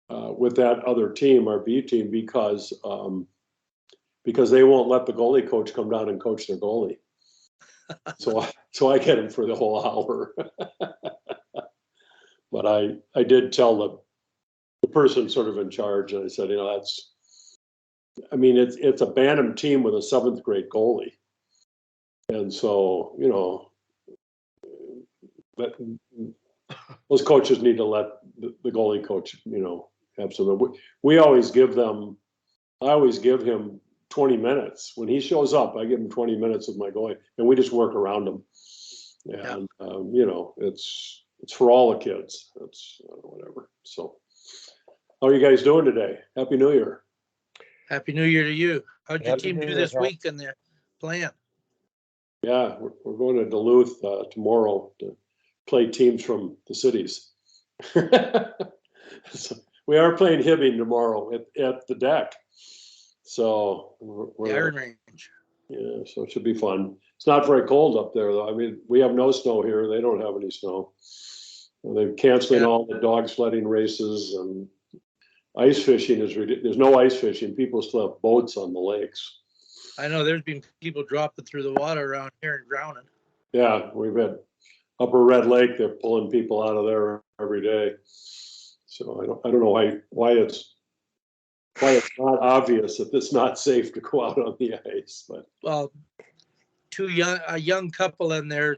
with that other team, our B team, because they won't let the goalie coach come down and coach their goalie. So I get him for the whole hour. But I did tell the person sort of in charge, and I said, it's a Bantam team with a 7th grade goalie. And so, those coaches need to let the goalie coach, have some. I always give him 20 minutes. When he shows up, I give him 20 minutes with my goalie, and we just work around him. And, it's for all the kids. It's whatever. So, how are you guys doing today? Happy New Year. Happy New Year to you. How'd your team do this week in their plan? Yeah, we're going to Duluth tomorrow to play teams from the cities. So we are playing Hibbing tomorrow at the deck. So we're the Iron Range. Yeah, so it should be fun. It's not very cold up there, though. I mean, we have no snow here. They don't have any snow. They're canceling all the dog sledding races, and ice fishing is ridiculous. There's no ice fishing. People still have boats on the lakes. I know there's been people dropping through the water around here and drowning. Yeah, we've had Upper Red Lake. They're pulling people out of there every day. So I don't know why it's not obvious that it's not safe to go out on the ice. But well, a young couple and their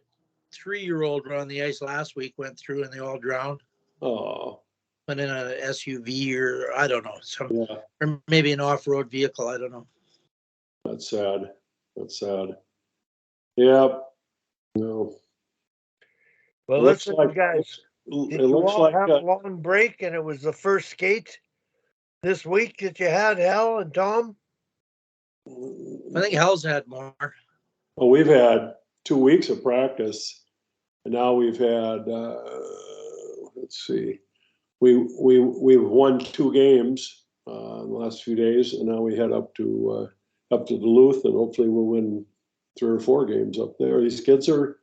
3-year-old were on the ice last week, went through and they all drowned. Oh. Went in an SUV or I don't know, or maybe an off-road vehicle. I don't know. That's sad. Yeah. No. Well, listen, guys. Did you all have a long break, and it was the first skate this week that you had, Hal and Tom? I think Hal's had more. Well, we've had 2 weeks of practice, and now we've had. Let's see, we've won 2 games in the last few days, and now we head up to Duluth, and hopefully we'll win 3 or 4 games up there. These kids they're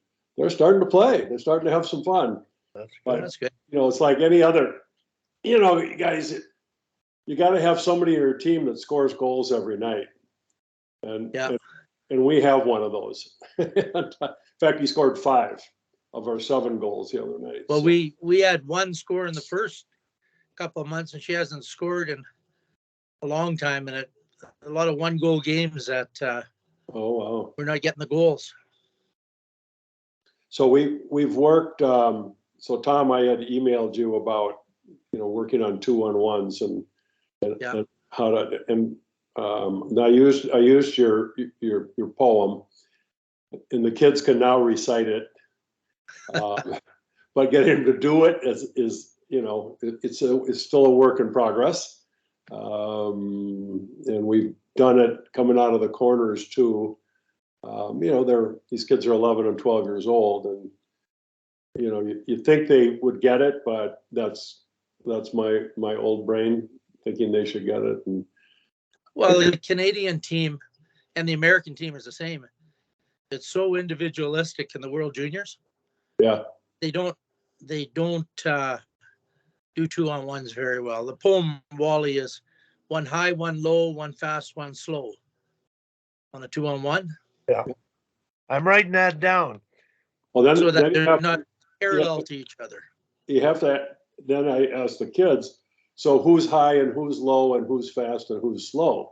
starting to play. They're starting to have some fun. That's good. It's like any other. Guys, you got to have somebody in your team that scores goals every night, and we have one of those. In fact, he scored 5 of our 7 goals the other night. Well, so. we had 1 score in the first couple of months, and she hasn't scored in a long time, and a lot of 1-goal games that oh wow, we're not getting the goals. So we've worked. So Tom, I had emailed you about working on 2-on-1s and how to and I used your poem, and the kids can now recite it. But getting them to do it is it's still a work in progress. And we've done it coming out of the corners too. These kids are 11 and 12 years old, and you think they would get it, but that's my old brain thinking they should get it. And well, the Canadian team and the American team is the same. It's so individualistic in the World Juniors. Yeah, they don't do 2-on-1s very well. The poem Wally is 1 high, 1 low, 1 fast, 1 slow on a 2-on-1. Yeah, I'm writing that down. Well, then so that then they're not parallel to each other. You have to. Then I asked the kids, so who's high and who's low and who's fast and who's slow?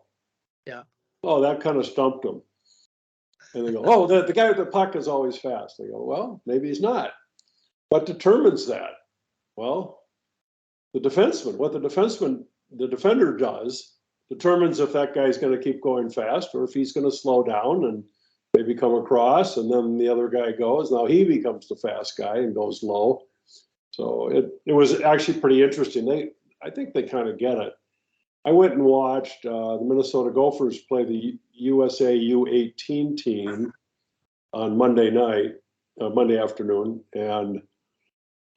Yeah. Oh, that kind of stumped them. And they go, oh, the guy with the puck is always fast. They go, well, maybe he's not. What determines that? Well, the defenseman. What the defender does determines if that guy's going to keep going fast or if he's going to slow down and maybe come across, and then the other guy goes. Now he becomes the fast guy and goes low. So it was actually pretty interesting. I think they kind of get it. I went and watched the Minnesota Gophers play the USA U18 team on Monday afternoon, and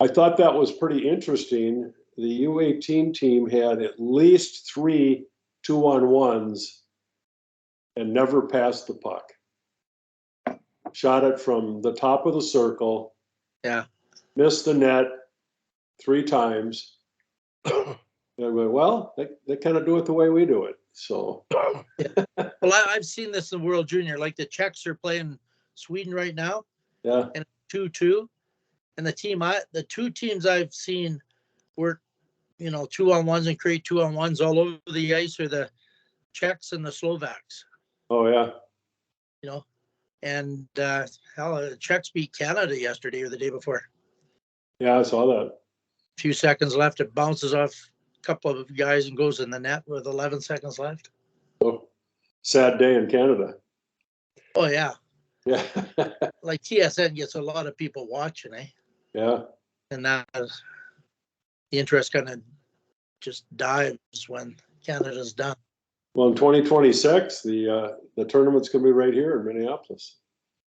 I thought that was pretty interesting. The U18 team had at least 3 2-on-1s and never passed the puck. Shot it from the top of the circle. Yeah. Missed the net 3 times. And I went, well, they kind of do it the way we do it. So, Well, I've seen this in World Junior. Like the Czechs are playing Sweden right now, yeah. and 2-2. And the two teams I've seen work, 2-on-1s and create 2-on-1s all over the ice are the Czechs and the Slovaks. Oh, yeah. And the Czechs beat Canada yesterday or the day before. Yeah, I saw that. A few seconds left, it bounces off a couple of guys and goes in the net with 11 seconds left. Oh, sad day in Canada. Oh, yeah. Yeah. Like TSN gets a lot of people watching, eh? Yeah. And the interest kind of just dives when Canada's done. Well, in 2026, the tournament's going to be right here in Minneapolis.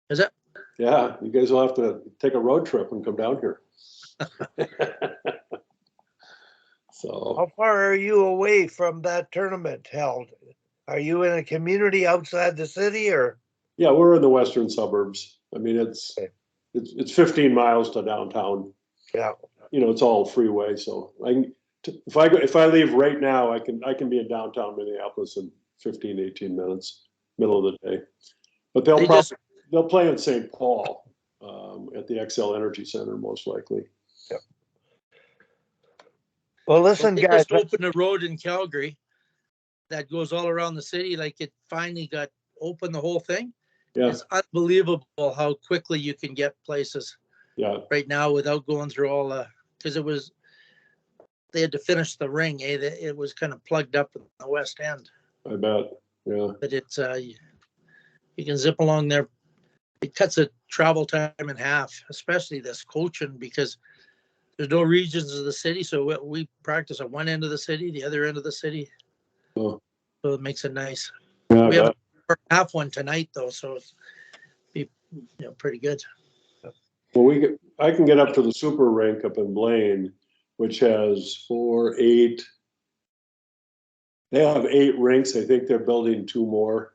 Is it? Yeah, you guys will have to take a road trip and come down here. So, how far are you away from that tournament held? Are you in a community outside the city, or? yeah, we're in the western suburbs. I mean, it's 15 miles to downtown. Yeah. It's all freeway. So if I leave right now, I can be in downtown Minneapolis in 15, 18 minutes, middle of the day. But they'll play in St. Paul at the XL Energy Center, most likely. Yep. Well, listen, they guys. Just opened a road in Calgary that goes all around the city. Like it finally got open, the whole thing. Yeah. It's unbelievable how quickly you can get places. Yeah. Right now without going through all because they had to finish the ring. It was kind of plugged up in the west end. I bet. Yeah. But it's you can zip along there. It cuts the travel time in half, especially this coaching, because there's no regions of the city. So we practice at one end of the city, the other end of the city. Oh. So it makes it nice. Yeah, we have a half one tonight though, so it's be pretty good. Well, I can get up to the super rink up in Blaine, which has 4, 8. They have 8 rinks. I think they're building 2 more.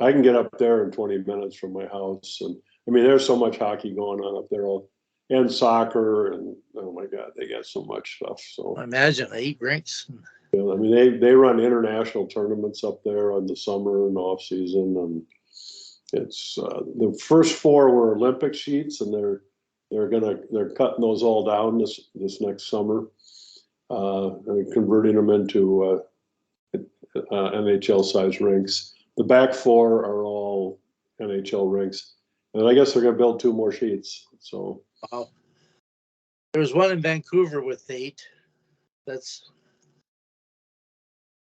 I can get up there in 20 minutes from my house. And I mean, there's so much hockey going on up there, and soccer, and oh my God, they got so much stuff. So I imagine 8 rinks. I mean, they run international tournaments up there on the summer and off season, and it's the first 4 were Olympic sheets, and they're cutting those all down this next summer, and converting them into NHL size rinks. The back 4 are all NHL rinks, and I guess they're going to build 2 more sheets. So, wow. There was one in Vancouver with 8.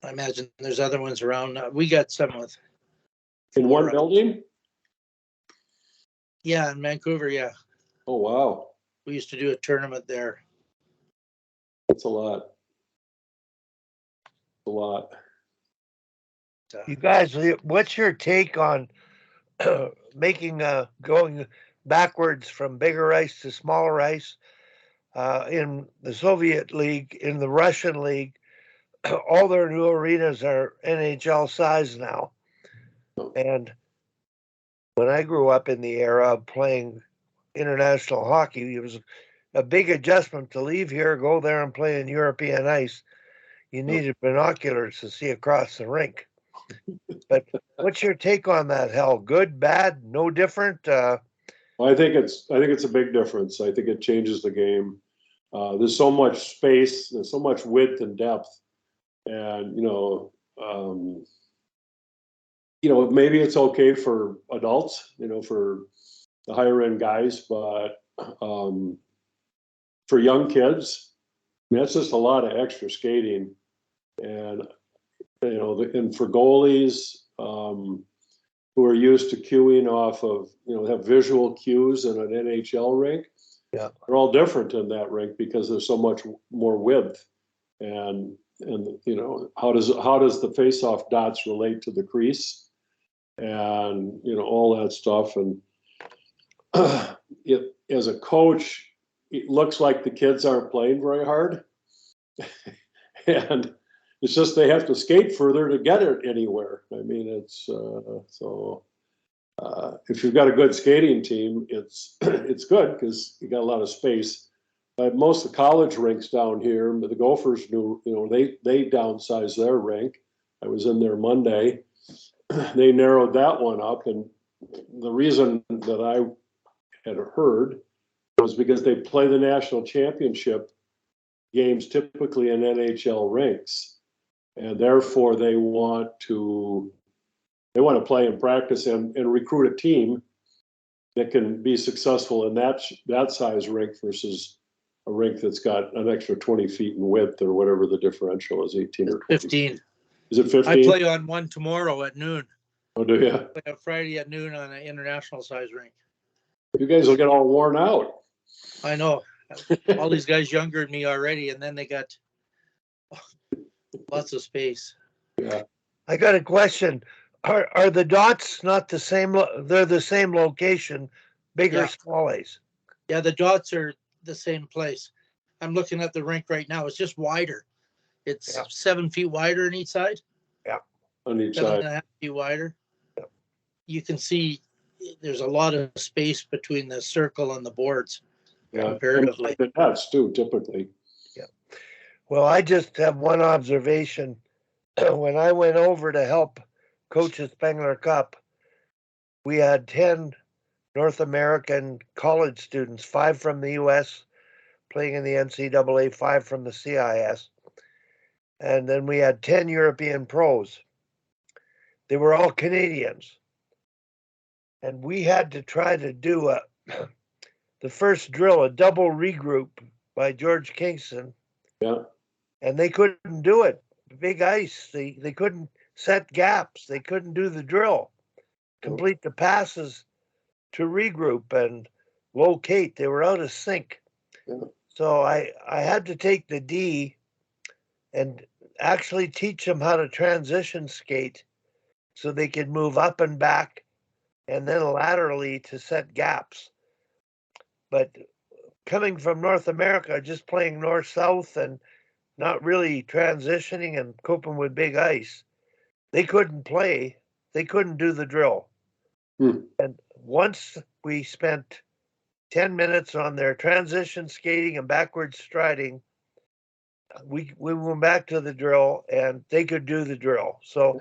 I imagine there's other ones around. We got some with. In one building? Yeah, in Vancouver, yeah. Oh, wow. We used to do a tournament there. That's a lot. A lot. You guys, what's your take on going backwards from bigger ice to smaller ice in the Soviet League, in the Russian League? All their new arenas are NHL size now. And when I grew up in the era of playing international hockey, it was a big adjustment to leave here, go there and play in European ice. You needed binoculars to see across the rink. But what's your take on that, Hal? Good, bad, no different? I think it's a big difference. I think it changes the game. There's so much space, there's so much width and depth, and maybe it's okay for adults, for the higher end guys, but for young kids, I mean, that's just a lot of extra skating, and and for goalies who are used to cueing off of, have visual cues in an NHL rink. Yeah, they're all different in that rink because there's so much more width, and how does the face-off dots relate to the crease, and all that stuff. And as a coach, it looks like the kids aren't playing very hard, and it's just they have to skate further to get it anywhere. I mean, it's if you've got a good skating team, it's good because you got a lot of space. most of the college rinks down here, the Gophers they downsized their rink. I was in there Monday. They narrowed that one up, and the reason that I had heard was because they play the national championship games typically in NHL rinks, and therefore they want to play and practice and recruit a team that can be successful in that size rink versus a rink that's got an extra 20 feet in width or whatever the differential is, 18 or 20. 15. Is it 15? I play on one tomorrow at noon. Oh, do you? I play on Friday at noon on an international size rink. You guys will get all worn out. I know. All these guys younger than me already, and then they got lots of space. Yeah. I got a question. Are the dots not the same? They're the same location, big Yeah. or small A's? Yeah, the dots are the same place. I'm looking at the rink right now. It's just wider. It's 7 feet wider on each side. Yeah. On each 7.5 side. feet wider. Yeah. You can see there's a lot of space between the circle and the boards. Yeah. Comparatively. And the nets too, typically. Yeah. Well, I just have one observation. When I went over to help coach the Spengler Cup, we had 10 North American college students, 5 from the US playing in the NCAA, 5 from the CIS. And then we had 10 European pros. They were all Canadians. And we had to try to do the first drill, a double regroup by George Kingston. Yeah. And they couldn't do it. Big ice. They couldn't set gaps. They couldn't do the drill, complete the passes to regroup and locate. They were out of sync. Yeah. So I had to take the D and actually teach them how to transition skate so they could move up and back and then laterally to set gaps. But coming from North America, just playing north-south and not really transitioning and coping with big ice, they couldn't play. They couldn't do the drill. And once we spent 10 minutes on their transition skating and backward striding, we went back to the drill and they could do the drill. So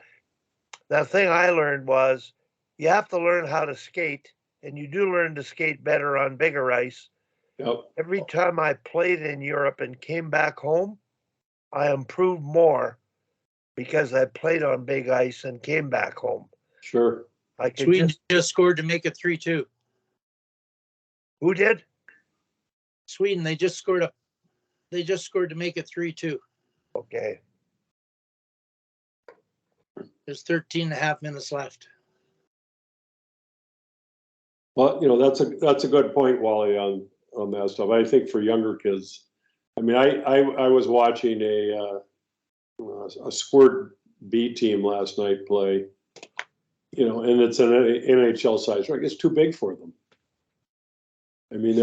the thing I learned was you have to learn how to skate, and you do learn to skate better on bigger ice. Yep. Every time I played in Europe and came back home, I improved more because I played on big ice and came back home. Sure. I could Sweden just scored to make it 3-2. Who did? Sweden, they just scored to make it 3-2. Okay. There's 13 and a half minutes left. Well, that's a good point, Wally, on that stuff. I think for younger kids, I mean, I was watching a Squirt B team last night play, and it's an NHL size. Right? It's too big for them. I mean,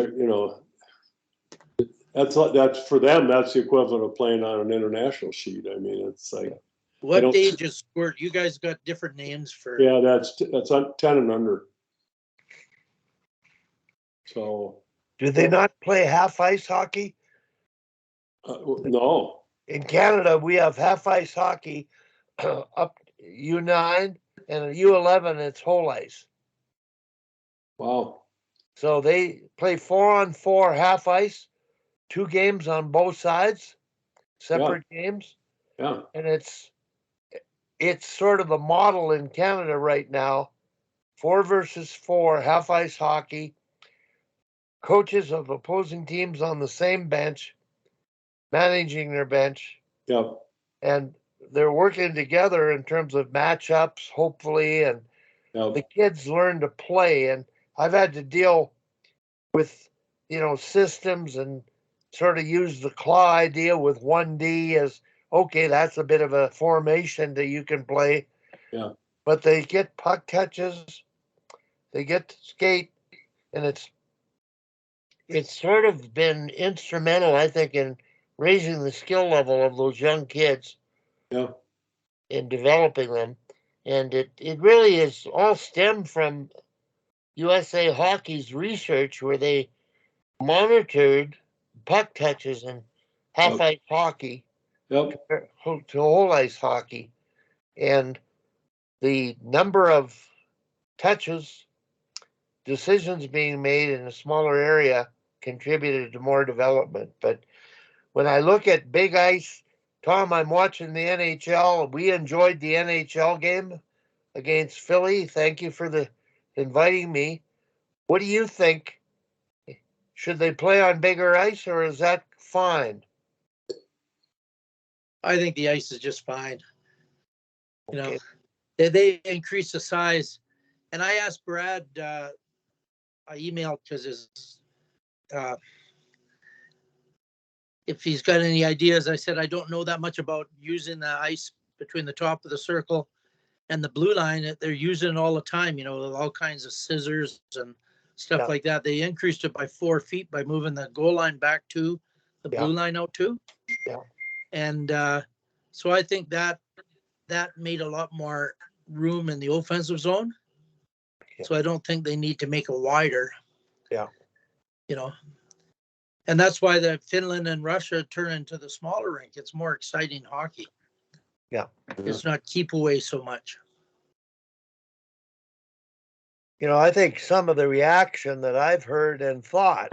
that's for them. That's the equivalent of playing on an international sheet. I mean, it's like. What age is Squirt? You guys got different names for. Yeah, that's on 10 and under. So. Do they not play half ice hockey? No. In Canada, we have half ice hockey up U9, and U11, it's whole ice. Wow. So they play 4-on-4 half ice, 2 games on both sides, separate games. Yeah. And it's sort of the model in Canada right now, 4 versus 4 half ice hockey, coaches of opposing teams on the same bench, managing their bench. Yeah. And they're working together in terms of matchups, hopefully, and the kids learn to play. And I've had to deal with, systems and sort of use the claw idea with 1D as, okay, that's a bit of a formation that you can play. Yeah. But they get puck touches, they get to skate, and it's sort of been instrumental, I think, in raising the skill level of those young kids. Yeah. In developing them. And it really is all stemmed from USA Hockey's research, where they monitored puck touches in half ice hockey Yep. to whole ice hockey, and the number of touches, decisions being made in a smaller area contributed to more development. But when I look at big ice, Tom, I'm watching the NHL. We enjoyed the NHL game against Philly. Thank you for inviting me. What do you think? Should they play on bigger ice, or is that fine? I think the ice is just fine. You know, Okay. they increase the size. And I asked Brad, I emailed because if he's got any ideas. I said, I don't know that much about using the ice between the top of the circle and the blue line. They're using it all the time, all kinds of scissors and stuff like that. They increased it by 4 feet by moving the goal line back to the blue line out too. Yeah. And so I think that made a lot more room in the offensive zone. Yeah. So I don't think they need to make it wider. Yeah. And that's why the Finland and Russia turn into the smaller rink. It's more exciting hockey. Yeah. It's not keep away so much. I think some of the reaction that I've heard and thought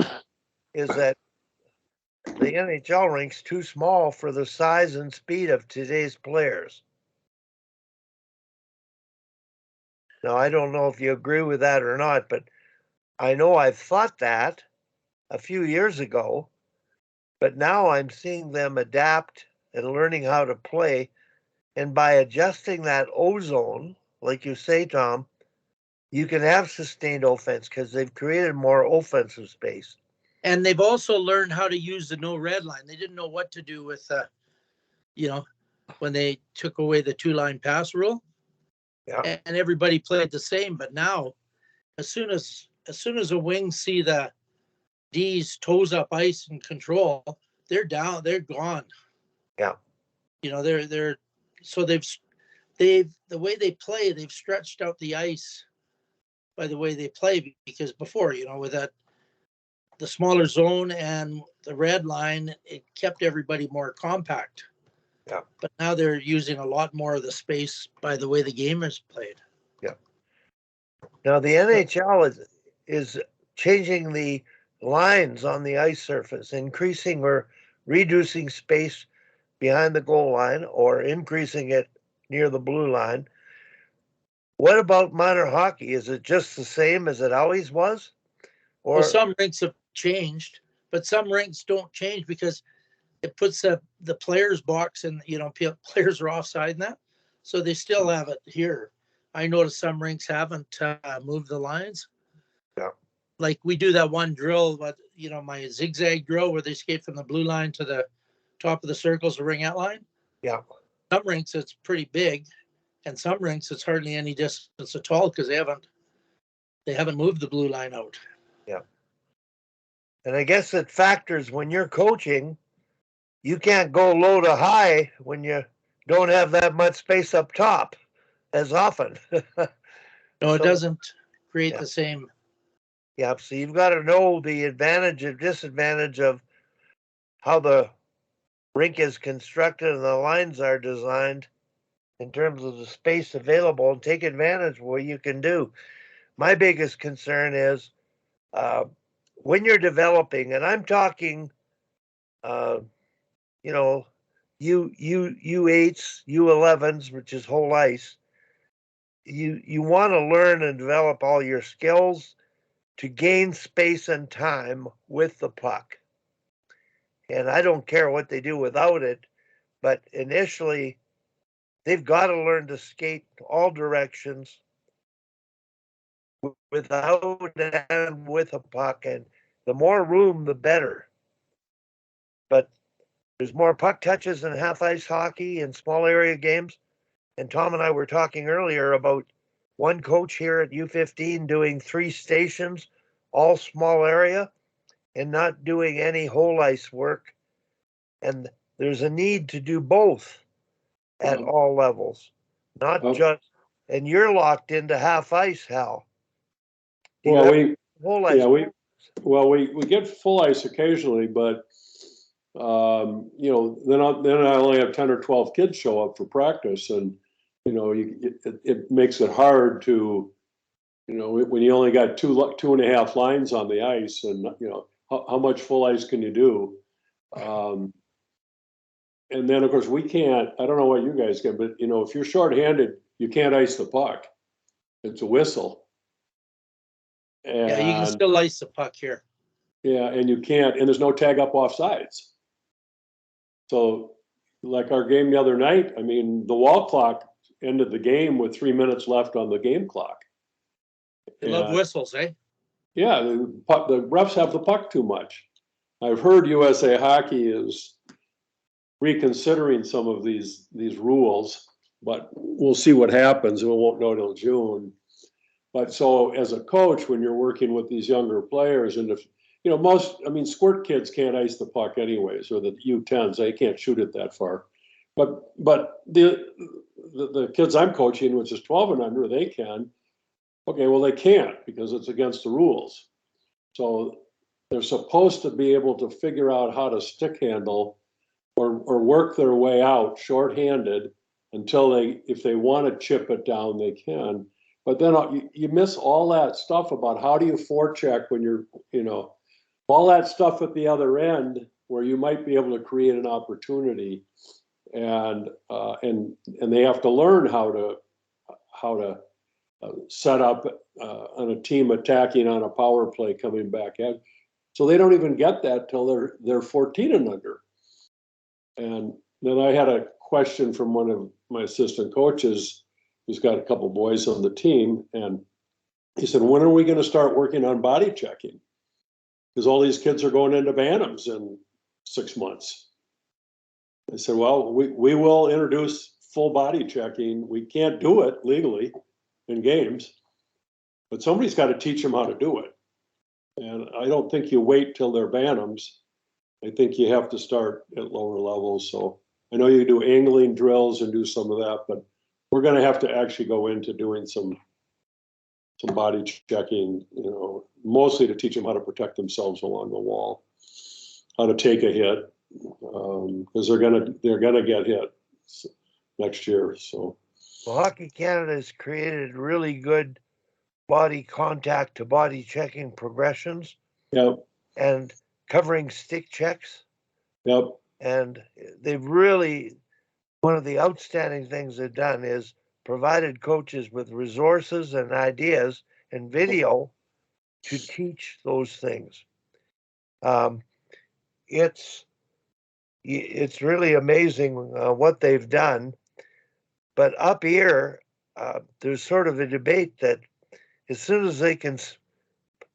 is that the NHL rink's too small for the size and speed of today's players. Now, I don't know if you agree with that or not, but I know I've thought that a few years ago, but now I'm seeing them adapt and learning how to play. And by adjusting that ozone, like you say, Tom, you can have sustained offense because they've created more offensive space. And they've also learned how to use the no red line. They didn't know what to do with, when they took away the 2-line pass rule. Yeah. And everybody played the same. But now, as soon as the wings see the D's toes up ice and control, they're down, they're gone. Yeah. They're so the way they play, they've stretched out the ice by the way they play, because before, with that the smaller zone and the red line, it kept everybody more compact. Yeah. But now they're using a lot more of the space by the way the game is played. Yeah. Now the NHL is changing the lines on the ice surface, increasing or reducing space behind the goal line or increasing it near the blue line. What about minor hockey? Is it just the same as it always was? Or Well, some rinks have changed, but some rinks don't change because it puts the players box and, players are offside in that. So they still have it here. I noticed some rinks haven't moved the lines. Yeah. Like we do that one drill, but my zigzag drill where they skate from the blue line to the top of the circles, the ring out line. Yeah. Some rinks it's pretty big, and some rinks it's hardly any distance at all because they haven't moved the blue line out. Yeah. And I guess it factors when you're coaching, you can't go low to high when you don't have that much space up top as often. No, it So- doesn't create Yeah. the same. Yeah, so you've got to know the advantage and disadvantage of how the rink is constructed and the lines are designed in terms of the space available, and take advantage of what you can do. My biggest concern is when you're developing, and I'm talking, U8s, U11s, which is whole ice. You want to learn and develop all your skills to gain space and time with the puck. And I don't care what they do without it, but initially they've got to learn to skate all directions without and with a puck. And the more room, the better. But there's more puck touches in half ice hockey and small area games. And Tom and I were talking earlier about one coach here at U15 doing 3 stations, all small area, and not doing any whole ice work. And there's a need to do both at all levels, not just, and you're locked into half ice, Hal. Well, whole ice. we get full ice occasionally, but then I only have 10 or 12 kids show up for practice, and it makes it hard to, when you only got two and a half lines on the ice, and how much full ice can you do? And then of course we can't. I don't know what you guys get, but if you're shorthanded, you can't ice the puck. It's a whistle. Yeah, you can still ice the puck here. Yeah, and you can't, and there's no tag up offsides. So, like our game the other night, I mean, the wall clock ended the game with 3 minutes left on the game clock. They love whistles, eh? Yeah, the refs have the puck too much. I've heard USA Hockey is reconsidering some of these rules, but we'll see what happens. We won't know till June. But so as a coach, when you're working with these younger players, and if squirt kids can't ice the puck anyways, or the U10s, they can't shoot it that far. But the kids I'm coaching, which is 12 and under, they can. Okay, well, they can't because it's against the rules. So they're supposed to be able to figure out how to stick handle or work their way out shorthanded until if they want to chip it down, they can. But then you miss all that stuff about how do you forecheck when you're, all that stuff at the other end where you might be able to create an opportunity, and they have to learn how to set up on a team attacking on a power play coming back in. So they don't even get that till they're 14 and under. And then I had a question from one of my assistant coaches who's got a couple boys on the team, and he said, when are we going to start working on body checking? Because all these kids are going into Bantams in 6 months. I said, well, we will introduce full body checking. We can't do it legally in games, but somebody's got to teach them how to do it. And I don't think you wait till they're Bantams. I think you have to start at lower levels. So I know you do angling drills and do some of that, but we're going to have to actually go into doing some body checking, mostly to teach them how to protect themselves along the wall, how to take a hit, because they're gonna get hit next year. So, well, Hockey Canada has created really good body contact to body checking progressions. Yep. And covering stick checks. Yep. And they've really, one of the outstanding things they've done is provided coaches with resources and ideas and video to teach those things. It's really amazing what they've done. But up here, there's sort of a debate that as soon as they can,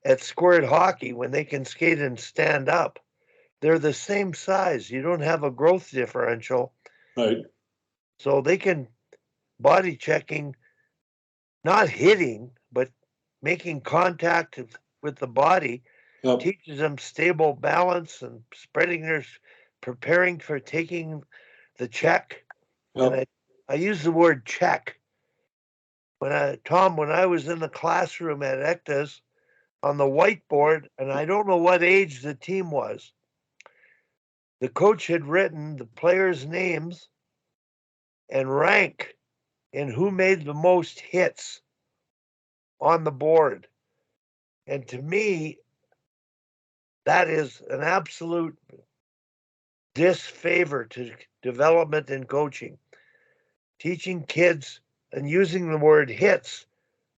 at squared hockey, when they can skate and stand up, they're the same size. You don't have a growth differential. Right. So they can body checking, not hitting, but making contact with the body, Yep. teaches them stable balance and preparing for taking the check. Yep. And I use the word check. When I was in the classroom at ECTAS on the whiteboard, and I don't know what age the team was, the coach had written the players' names and rank in who made the most hits on the board. And to me, that is an absolute disfavor to development and coaching. Teaching kids and using the word hits,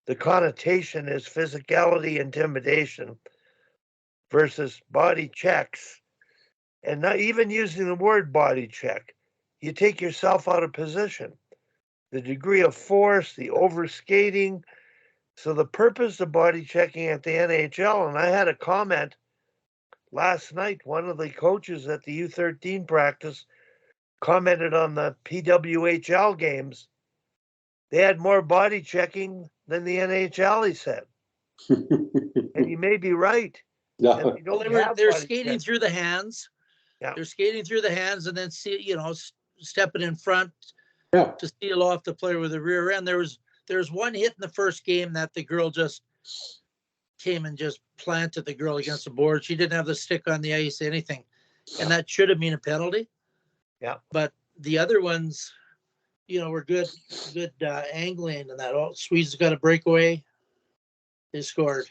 the connotation is physicality, intimidation versus body checks. And not even using the word body check, you take yourself out of position. The degree of force, the overskating. So the purpose of body checking at the NHL, and I had a comment last night, one of the coaches at the U13 practice commented on the PWHL games. They had more body checking than the NHL, he said. And you may be right. Yeah. They're skating through the hands. Yeah. They're skating through the hands and then stepping in front Yeah. to steal off the player with the rear end. There was one hit in the first game that the girl just came and just planted the girl against the board. She didn't have the stick on the ice, anything. and that should have been a penalty. Yeah. But the other ones, were good angling and that. All Swedes got a breakaway. They scored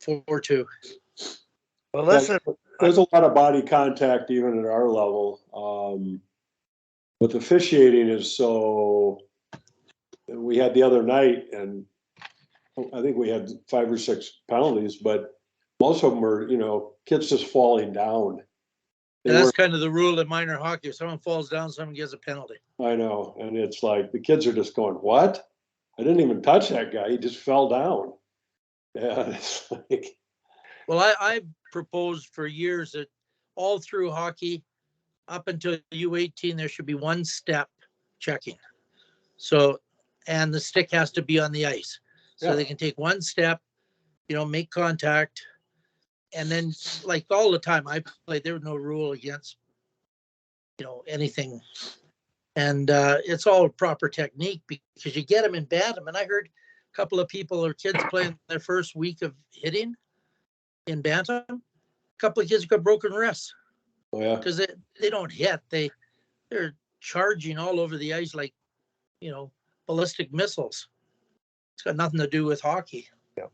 4-2. Well, listen, There's a lot of body contact even at our level. But the officiating is so. We had the other night, and I think we had 5 or 6 penalties, but most of them were, kids just falling down. And that's kind of the rule in minor hockey. If someone falls down, someone gets a penalty. I know. And it's like the kids are just going, what? I didn't even touch that guy. He just fell down. Yeah, it's like. Well, I've proposed for years that all through hockey, up until U18, there should be one step checking. So, and the stick has to be on the ice. So they can take one step, make contact. And then, like all the time I played, there was no rule against, anything. And it's all proper technique because you get them in bantam. And I heard a couple of people or kids playing their first week of hitting in bantam. A couple of kids got broken wrists. Oh, yeah. Because they don't hit. They're charging all over the ice like, ballistic missiles. It's got nothing to do with hockey. Yeah.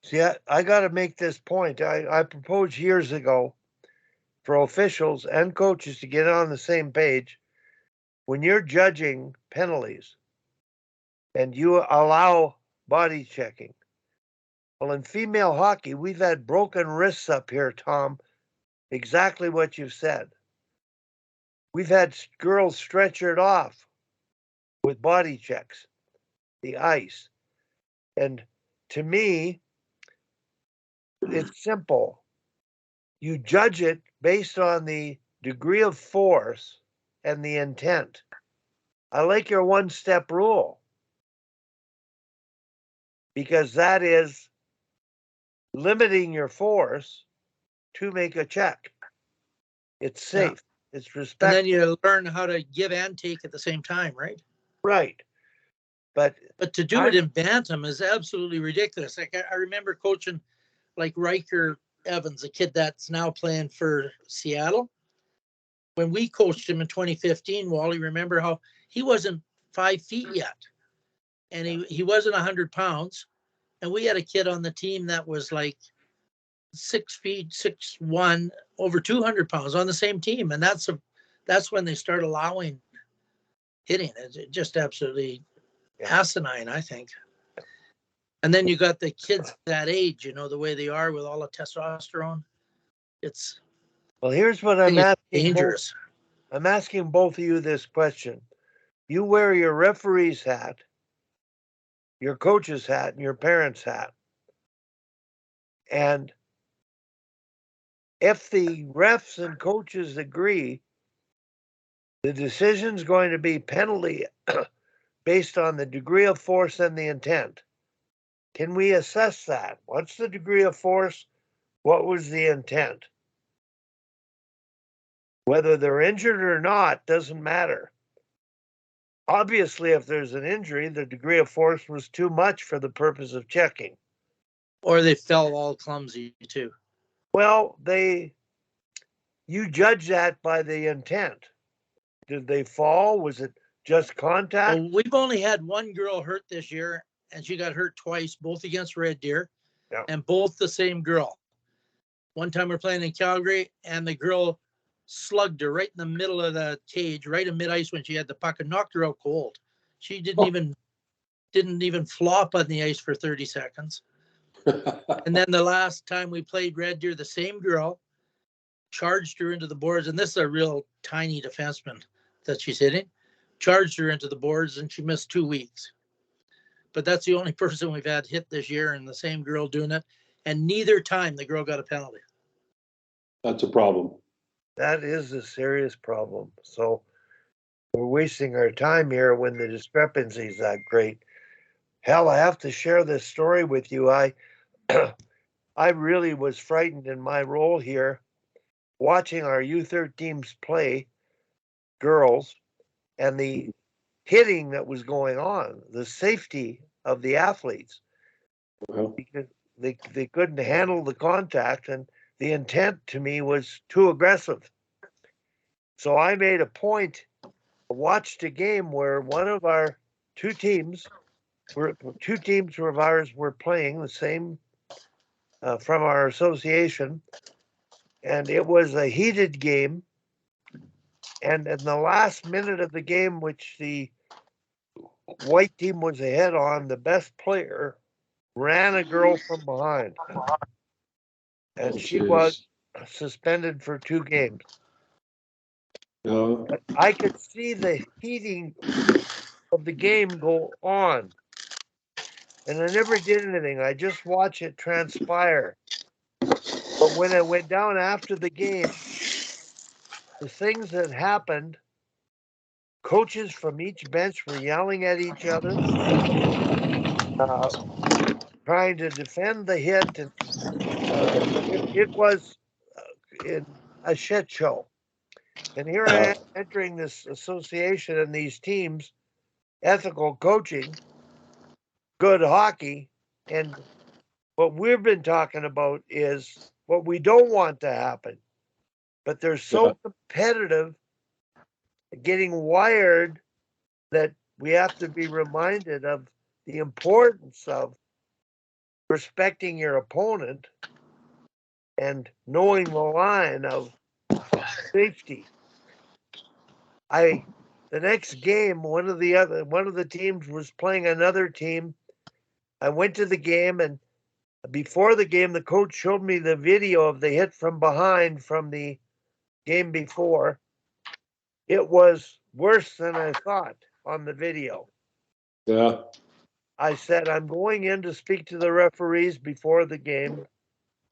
See, I got to make this point. I proposed years ago for officials and coaches to get on the same page. When you're judging penalties and you allow body checking, well, in female hockey, we've had broken wrists up here, Tom. Exactly what you've said. We've had girls stretchered off with body checks, the ice. And to me, it's simple. You judge it based on the degree of force and the intent. I like your one-step rule because that is limiting your force to make a check. It's safe. Yeah. It's respectful. And then you learn how to give and take at the same time, right? Right. But to do it in bantam is absolutely ridiculous. Like I remember coaching like Riker Evans, a kid that's now playing for Seattle. When we coached him in 2015, Wally, remember how he wasn't 5 feet yet. And he wasn't 100 pounds. And we had a kid on the team that was like 6 feet, 6'1", over 200 pounds on the same team. And that's when they start allowing hitting. It's just absolutely asinine, I think. And then you got the kids that age, the way they are with all the testosterone. It's here's what I'm asking. Dangerous. I'm asking both of you this question. You wear your referee's hat, your coach's hat, and your parent's hat. And if the refs and coaches agree, the decision's going to be penalty based on the degree of force and the intent. Can we assess that? What's the degree of force? What was the intent? Whether they're injured or not doesn't matter. Obviously, if there's an injury, the degree of force was too much for the purpose of checking. Or they fell all clumsy too. Well, you judge that by the intent. Did they fall? Was it just contact? Well, we've only had one girl hurt this year, and she got hurt twice, both against Red Deer, and both the same girl. One time we're playing in Calgary, and the girl slugged her right in the middle of the cage, right in mid-ice when she had the puck, and knocked her out cold. She didn't even flop on the ice for 30 seconds. And then the last time we played Red Deer, the same girl charged her into the boards, and this is a real tiny defenseman that she's hitting, charged her into the boards, and she missed 2 weeks. But that's the only person we've had hit this year, and the same girl doing it. And neither time the girl got a penalty. That's a problem. That is a serious problem. So we're wasting our time here when the discrepancy is that great. Hell, I have to share this story with you. I really was frightened in my role here, watching our U13s play girls and the hitting that was going on, the safety of the athletes. Because they couldn't handle the contact, and the intent to me was too aggressive. So I made a point to watch a game where one of our two teams of ours were playing the same from our association, and it was a heated game. And in the last minute of the game, which the white team was ahead on, the best player ran a girl from behind, and she was suspended for 2 games. No. I could see the heating of the game go on, and I never did anything. I just watched it transpire. But when I went down after the game, the things that happened, coaches from each bench were yelling at each other, uh, trying to defend the hit, and it was in a shit show. And here I am entering this association and these teams, ethical coaching, good hockey, and what we've been talking about is what we don't want to happen. But they're so competitive, getting wired, that we have to be reminded of the importance of respecting your opponent and knowing the line of safety. The next game, one of the teams was playing another team. I went to the game, and before the game, the coach showed me the video of the hit from behind from the game before. It was worse than I thought on the video. Yeah. I said, I'm going in to speak to the referees before the game.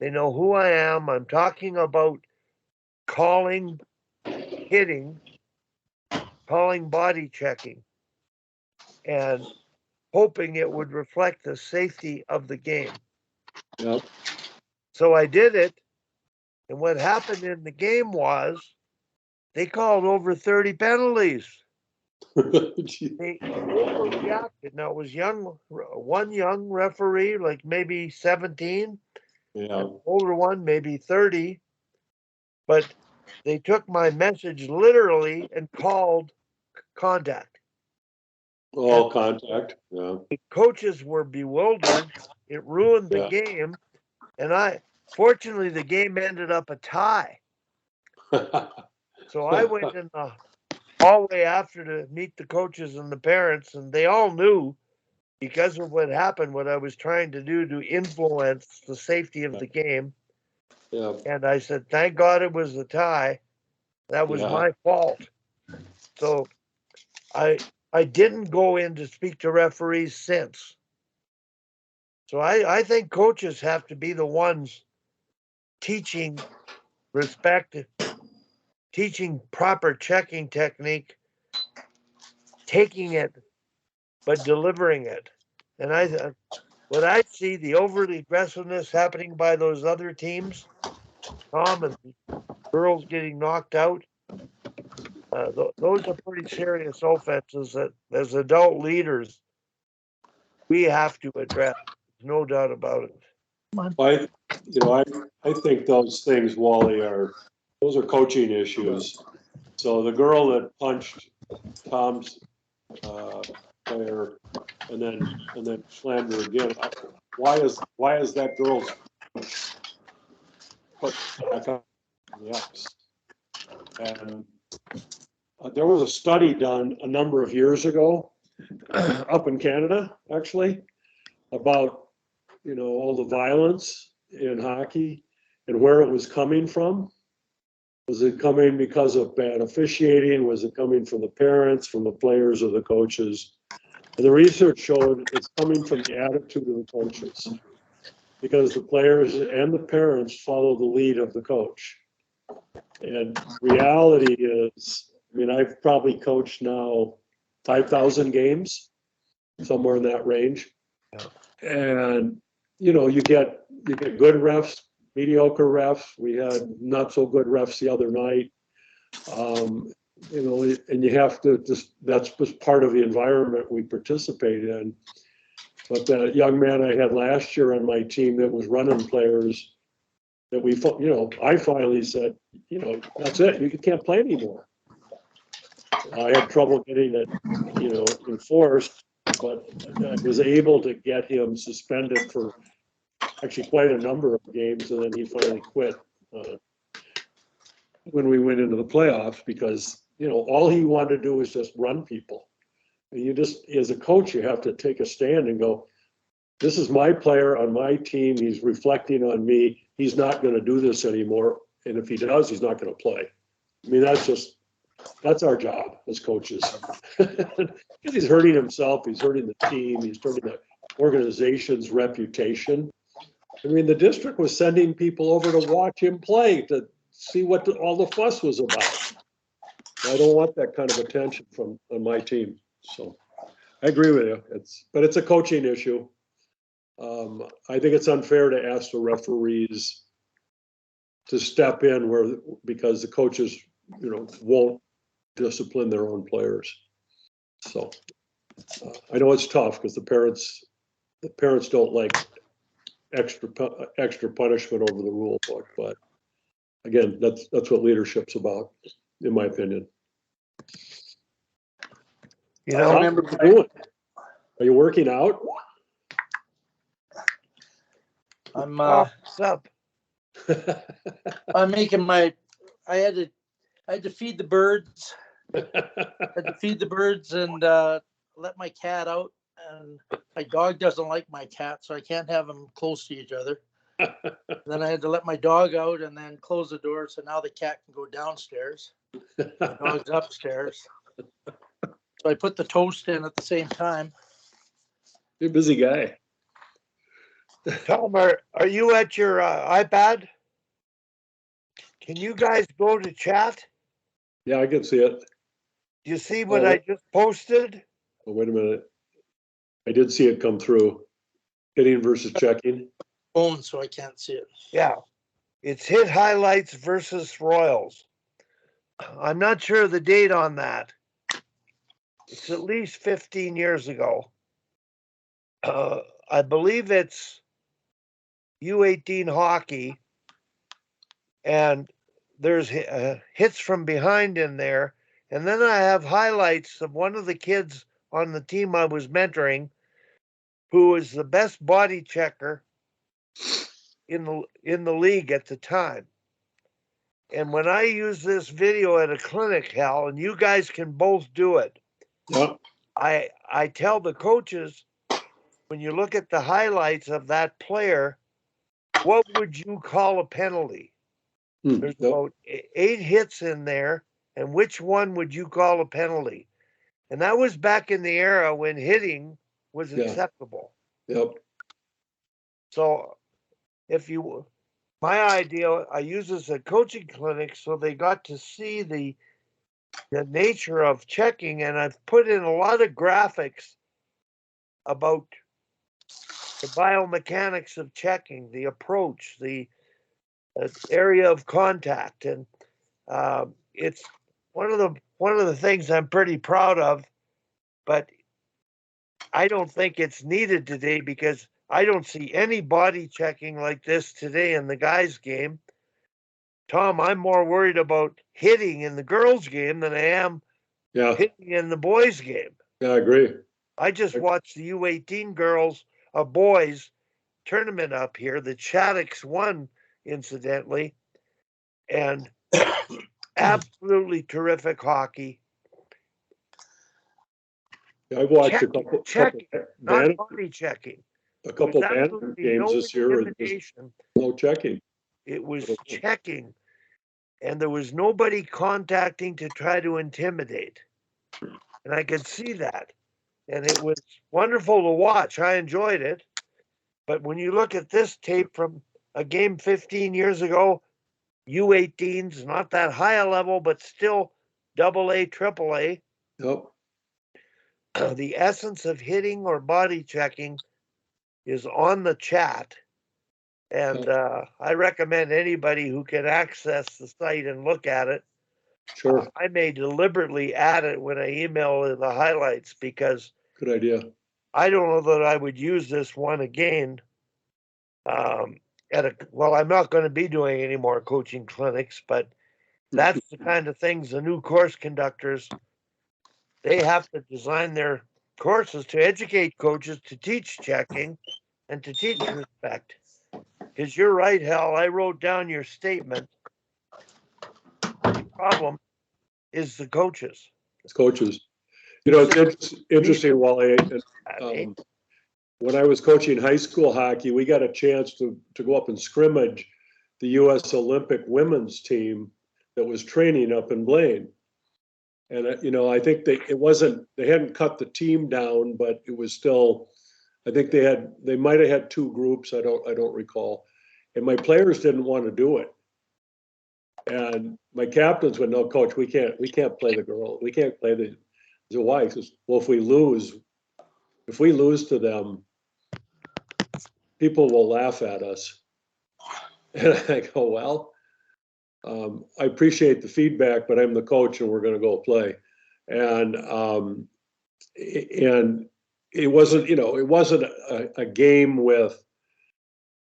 They know who I am. I'm talking about calling, hitting, calling body checking, and hoping it would reflect the safety of the game. Yep. So I did it. And what happened in the game was they called over 30 penalties. They overreacted. Now it was one young referee, like maybe 17, Yeah. older one, maybe 30. But they took my message literally and called contact. All contact. Yeah. The coaches were bewildered. It ruined the game. And fortunately, the game ended up a tie. So I went in the hallway after to meet the coaches and the parents, and they all knew, because of what happened, what I was trying to do to influence the safety of the game. Yeah. And I said, thank God it was a tie. That was my fault. So I didn't go in to speak to referees since. So I think coaches have to be the ones teaching respect, teaching proper checking technique, taking it, but delivering it. And what I see, the overly aggressiveness happening by those other teams, Tom and girls getting knocked out, those are pretty serious offenses that, as adult leaders, we have to address. There's no doubt about it. I think those things, Wally, those are coaching issues. So the girl that punched Tom's player and then slammed her again. Why is that girl's put back up on the ice? And there was a study done a number of years ago up in Canada, actually, about all the violence in hockey and where it was coming from. Was it coming because of bad officiating? Was it coming from the parents, from the players, or the coaches? And the research showed it's coming from the attitude of the coaches, because the players and the parents follow the lead of the coach. And reality is, I've probably coached now 5,000 games, somewhere in that range. And you get good refs, mediocre refs. We had not so good refs the other night. And you have to that's just part of the environment we participate in. But that young man I had last year on my team that was running players, that I finally said, that's it. You can't play anymore. I had trouble getting it, enforced, but I was able to get him suspended for actually quite a number of games, and then he finally quit when we went into the playoffs because, all he wanted to do was just run people. And you just, as a coach, you have to take a stand and go, this is my player on my team. He's reflecting on me. He's not going to do this anymore. And if he does, he's not going to play. I mean, that's our job as coaches. Because he's hurting himself. He's hurting the team. He's hurting the organization's reputation. I mean, the district was sending people over to watch him play to see what all the fuss was about. I don't want that kind of attention on my team. So I agree with you. But it's a coaching issue. I think it's unfair to ask the referees to step in because the coaches, won't discipline their own players. So I know it's tough because the parents don't like extra punishment over the rule book, but again, that's what leadership's about, in my opinion. I remember. What are you doing? Are you working out? I'm What's up? I'm making I had to feed the birds. I had to feed the birds and let my cat out. And my dog doesn't like my cat, so I can't have them close to each other. Then I had to let my dog out and then close the door, so now the cat can go downstairs. The dog's upstairs. So I put the toast in at the same time. You're a busy guy. Tom, are you at your iPad? Can you guys go to chat? Yeah, I can see it. You see what I just posted? Oh, wait a minute. I did see it come through. Hitting versus checking. Phone, so I can't see it. Yeah. It's hit highlights versus Royals. I'm not sure the date on that. It's at least 15 years ago. I believe it's U18 hockey, and there's hits from behind in there. And then I have highlights of one of the kids on the team I was mentoring, who was the best body checker in the league at the time. And when I use this video at a clinic, Hal, and you guys can both do it, Yep. I tell the coaches, when you look at the highlights of that player, what would you call a penalty? There's about 8 hits in there, and which one would you call a penalty? And that was back in the era when hitting was acceptable. Yep. So my idea, I use this at coaching clinics so they got to see the nature of checking, and I've put in a lot of graphics about the biomechanics of checking, the approach, the area of contact, and it's one of the things I'm pretty proud of, but I don't think it's needed today because I don't see any body checking like this today in the guys' game. Tom, I'm more worried about hitting in the girls' game than I am hitting in the boys' game. Yeah, I agree. I just watched the U18 boys tournament up here that Shaddix won, incidentally, and absolutely terrific hockey. I watched a couple not body checking. A couple of games this year, and no checking. It was checking, and there was nobody contacting to try to intimidate. And I could see that. And it was wonderful to watch. I enjoyed it. But when you look at this tape from a game 15 years ago, U18's not that high a level, but still AA, AAA. Yep. The essence of hitting or body checking is on the chat. And I recommend anybody who can access the site and look at it. Sure. I may deliberately add it when I email the highlights because good idea. I don't know that I would use this one again. And well, I'm not going to be doing any more coaching clinics, but that's the kind of things the new course conductors, they have to design their courses to educate coaches to teach checking and to teach respect. Because you're right, Hal. I wrote down your statement. The problem is the coaches. It's coaches. You know, it's interesting, Wally. When I was coaching high school hockey, we got a chance to go up and scrimmage the U.S. Olympic women's team that was training up in Blaine. And, you know, I think they hadn't cut the team down, but it was still, I think they might have had two groups. I don't recall. And my players didn't want to do it. And my captains went, no, coach, we can't play the girl. We can't play the wife. Says, well, if we lose to them, people will laugh at us. And I go, well, I appreciate the feedback, but I'm the coach and we're going to go play. And it wasn't, you know, it wasn't a game with,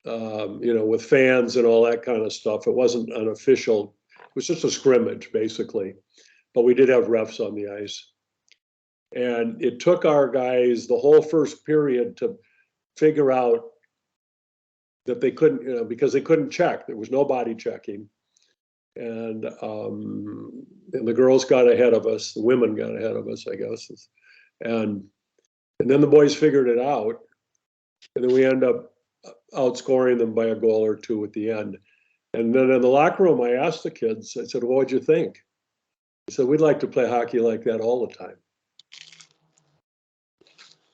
you know, with fans and all that kind of stuff. It wasn't an official, it was just a scrimmage basically, but we did have refs on the ice. And it took our guys the whole first period to figure out that they couldn't, you know, because they couldn't check. There was no body checking. And the girls got ahead of us, the women got ahead of us, I guess. And then the boys figured it out. And then we end up outscoring them by a goal or two at the end. And then in the locker room, I asked the kids, I said, well, what'd you think? He said, we'd like to play hockey like that all the time.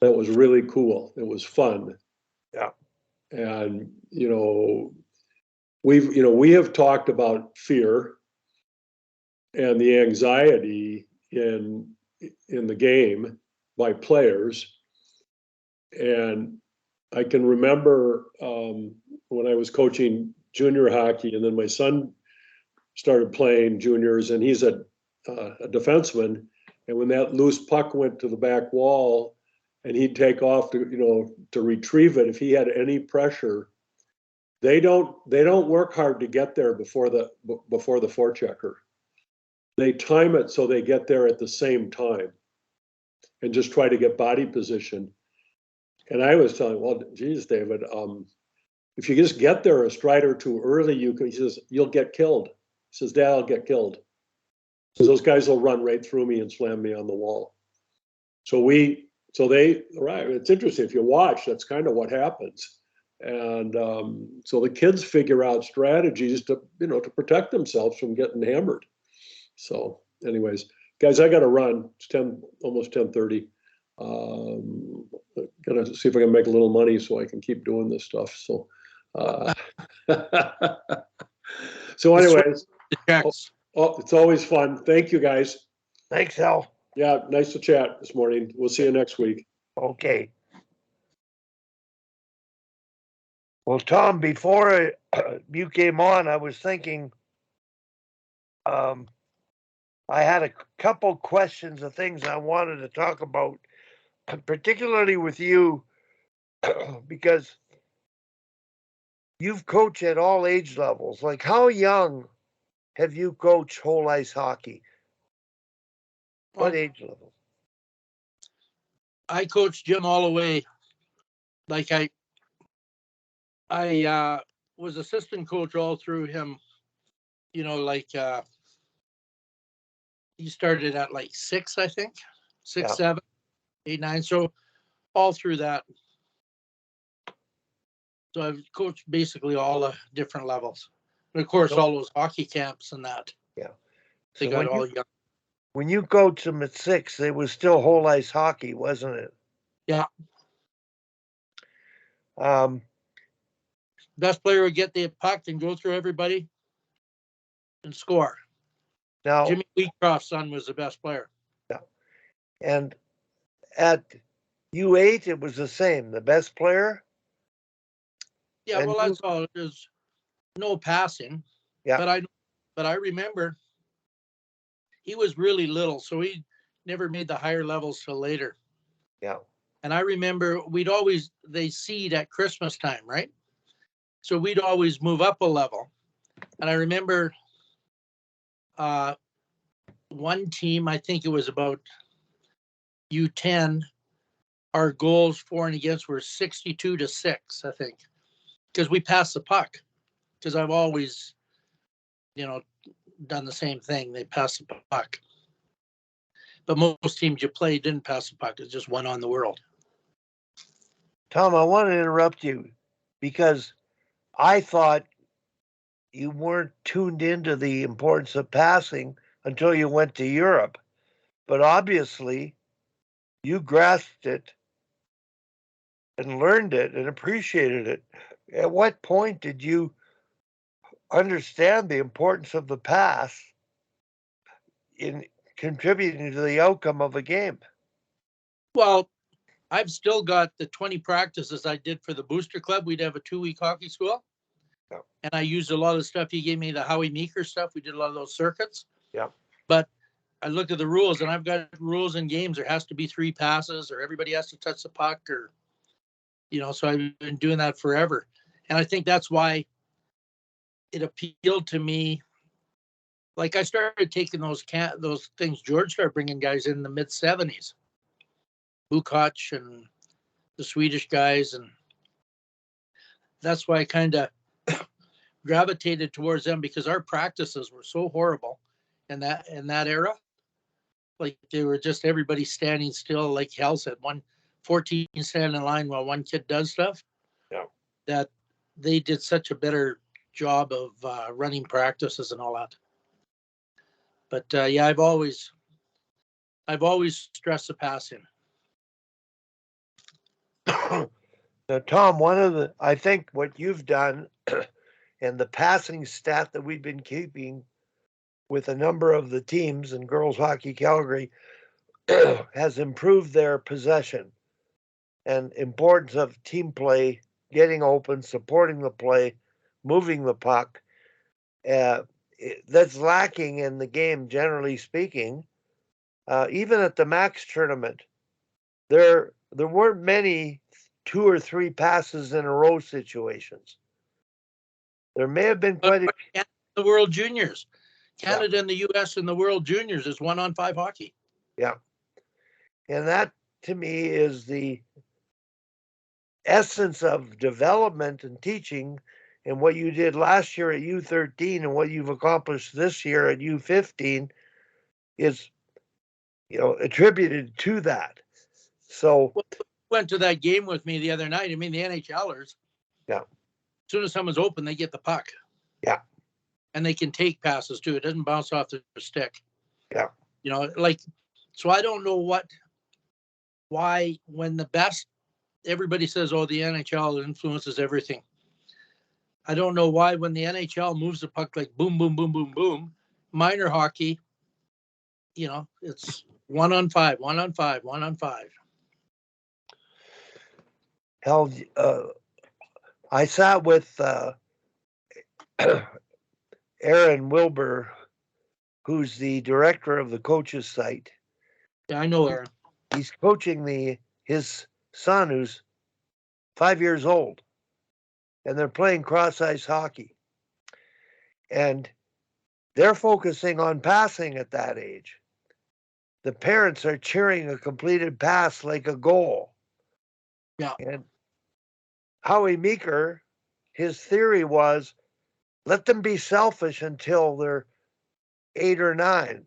That was really cool. It was fun. Yeah. And, you know, we have talked about fear and the anxiety in the game by players. And I can remember when I was coaching junior hockey, and then my son started playing juniors, and he's a defenseman. And when that loose puck went to the back wall, and he'd take off to retrieve it, if he had any pressure, they don't work hard to get there before the forechecker. They time it so they get there at the same time, and just try to get body position. And I was telling, well, geez, David, if you just get there a stride or two early, he says, you'll get killed. He says, Dad, I'll get killed. He says, those guys will run right through me and slam me on the wall. It's interesting. If you watch, that's kind of what happens. And so the kids figure out strategies to protect themselves from getting hammered. So anyways, guys, I got to run. It's almost 10:30. Gonna see if I can make a little money so I can keep doing this stuff. So, so anyways, it's always fun. Thank you, guys. Thanks, Hal. Yeah, nice to chat this morning. We'll see you next week. Okay. Well, Tom, before you came on, I was thinking, I had a couple questions of things I wanted to talk about, particularly with you, because you've coached at all age levels. Like, how young have you coached whole ice hockey? What age level? I coached Jim all the way. Like I was assistant coach all through him. You know, like he started at like 6, I think, 6, 7, 8, 9. So all through that. So I've coached basically all the different levels. And of course, all those hockey camps and that. Yeah. They got all young. When you coached them at 6, it was still whole ice hockey, wasn't it? Yeah. Best player would get the puck and go through everybody and score. Now, Jimmy Wheatcroft's son was the best player. Yeah. And at U8, it was the same. The best player. Yeah, and well, that's all. There's no passing. Yeah. But I remember he was really little, so he never made the higher levels till later. Yeah. And I remember they seed at Christmas time, right? So we'd always move up a level. And I remember one team, I think it was about U10, our goals for and against were 62-6, I think, because we passed the puck. Because I've always, done the same thing. They pass the puck. But most teams you play didn't pass the puck. It just went on the world. Tom, I want to interrupt you because I thought you weren't tuned into the importance of passing until you went to Europe. But obviously, you grasped it and learned it and appreciated it. At what point did you understand the importance of the pass in contributing to the outcome of a game? Well, I've still got the 20 practices I did for the Booster Club. We'd have a 2-week hockey school. Yeah. And I used a lot of the stuff he gave me, the Howie Meeker stuff. We did a lot of those circuits. Yeah. But I looked at the rules, and I've got rules in games. There has to be 3 passes, or everybody has to touch the puck, or, so I've been doing that forever. And I think that's why it appealed to me. Like, I started taking those things George started bringing guys in the mid-70s. Bukoc and the Swedish guys, and that's why I kind of gravitated towards them, because our practices were so horrible in that era. Like, they were just everybody standing still, like Hal said, 14 stand in line while one kid does stuff. Yeah. That they did such a better job of running practices and all that. But yeah, I've always stressed the passing. Now, Tom, I think what you've done and the passing stat that we've been keeping with a number of the teams in Girls Hockey Calgary has improved their possession and importance of team play, getting open, supporting the play, moving the puck. That's lacking in the game, generally speaking. Even at the Max tournament, there weren't many 2 or 3 passes in a row situations. There may have been quite a the World Juniors. Canada and the U.S. in the World Juniors is 1-on-5 hockey. Yeah. And that, to me, is the essence of development and teaching, and what you did last year at U13 and what you've accomplished this year at U15 is, attributed to that. So went to that game with me the other night. I mean, the NHLers. Yeah. As soon as someone's open, they get the puck. Yeah. And they can take passes too. It doesn't bounce off the stick. Yeah. So I don't know why when the best, everybody says, oh, the NHL influences everything. I don't know why when the NHL moves the puck like boom, boom, boom, boom, boom, minor hockey, it's 1-on-5, 1-on-5, 1-on-5. Hell, I sat with Aaron Wilbur, who's the director of the coaches site. Yeah, I know Aaron. He's coaching his son, who's 5 years old, and they're playing cross-ice hockey. And they're focusing on passing at that age. The parents are cheering a completed pass like a goal. Yeah. And Howie Meeker, his theory was, let them be selfish until they're 8 or 9.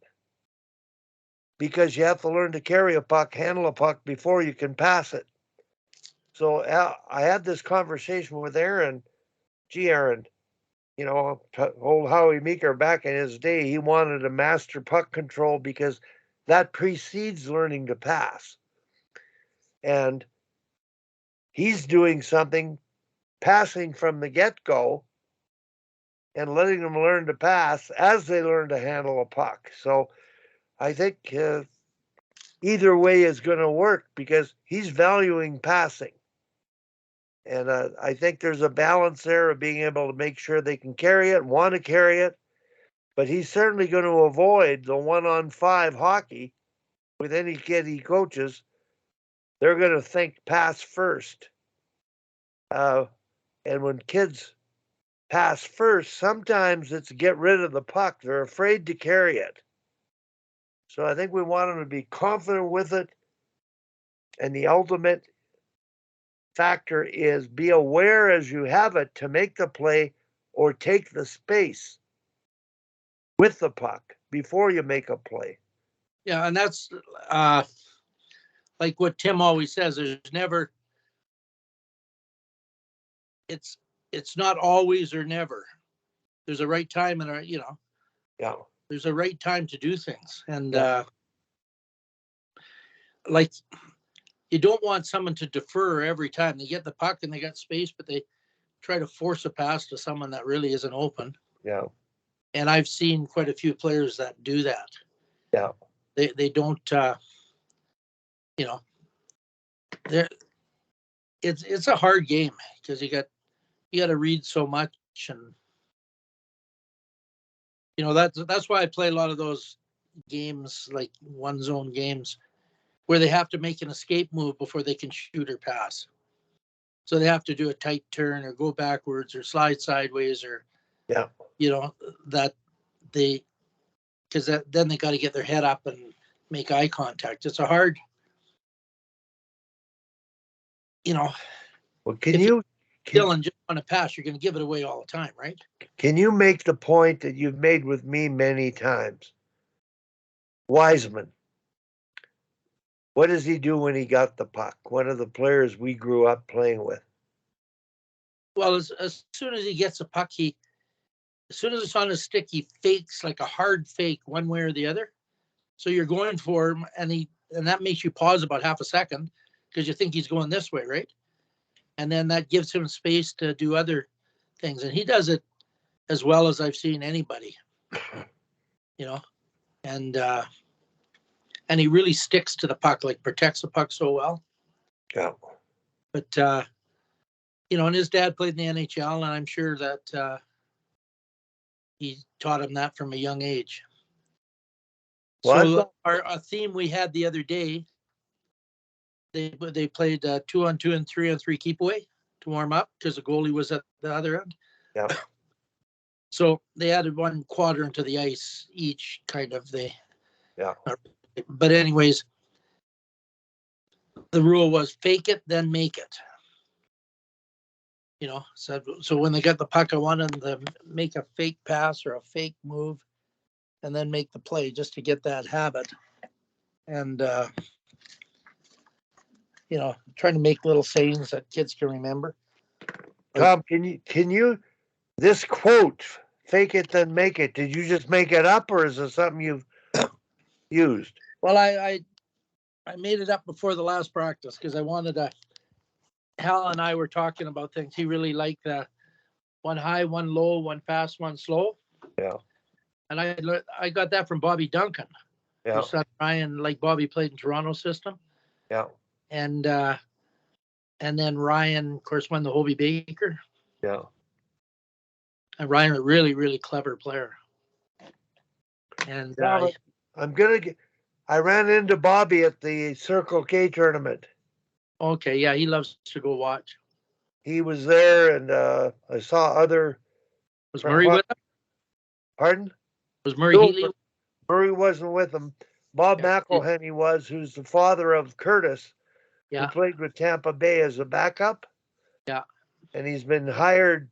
Because you have to learn to carry a puck, handle a puck before you can pass it. So I had this conversation with Aaron. Gee, Aaron, old Howie Meeker back in his day, he wanted to master puck control because that precedes learning to pass. And he's doing something, passing from the get-go and letting them learn to pass as they learn to handle a puck. So I think either way is going to work because he's valuing passing. And I think there's a balance there of being able to make sure they can carry it, want to carry it. But he's certainly going to avoid the 1-on-5 hockey with any kid he coaches. They're going to think pass first. And when kids pass first, sometimes it's get rid of the puck. They're afraid to carry it. So I think we want them to be confident with it. And the ultimate factor is be aware as you have it to make the play or take the space with the puck before you make a play. Yeah, and that's like what Tim always says. There's never. It's not always or never. There's a right time and Yeah. there's a right time to do things. And Yeah. like you don't want someone to defer every time they get the puck and they got space, but they try to force a pass to someone that really isn't open. Yeah. And I've seen quite a few players that do that. Yeah. They don't they're it's a hard game because you got to read so much, and that's why I play a lot of those games, like one zone games, where they have to make an escape move before they can shoot or pass. So they have to do a tight turn or go backwards or slide sideways or Yeah. That they because then they got to get their head up and make eye contact. It's a hard, Well, if you still and just want to pass, you're going to give it away all the time, right? Can you make the point that you've made with me many times? Wiseman. What does he do when he got the puck? One of the players we grew up playing with. Well, as soon as he gets a puck, as soon as it's on his stick, he fakes like a hard fake one way or the other. So you're going for him, and that makes you pause about half a second because you think he's going this way, right? And then that gives him space to do other things. And he does it as well as I've seen anybody, and he really sticks to the puck, like protects the puck so well. Yeah. But, and his dad played in the NHL, and I'm sure that he taught him that from a young age. Well, so a theme we had the other day, they played 2-on-2 and 3-on-3 keep away to warm up because the goalie was at the other end. Yeah. So they added one quadrant to the ice each, kind of. Yeah. But anyways, the rule was fake it, then make it. So when they got the puck, I wanted them to make a fake pass or a fake move and then make the play just to get that habit. And, trying to make little sayings that kids can remember. Tom, can you, this quote, fake it, then make it, did you just make it up or is it something you've used? Well, I made it up before the last practice because I wanted to. Hal and I were talking about things. He really liked the one high, one low, one fast, one slow. Yeah. And I got that from Bobby Duncan. Yeah. His son Ryan, like Bobby, played in Toronto system. Yeah. And then Ryan, of course, won the Hobie Baker. Yeah. And Ryan, a really, really clever player. And I ran into Bobby at the Circle K tournament. Okay, yeah, he loves to go watch. He was there, and I saw other. Was Murray with him? Pardon? Was Murray Healy? Murray wasn't with him. Bob McElhenney was, who's the father of Curtis, who played with Tampa Bay as a backup. Yeah. And he's been hired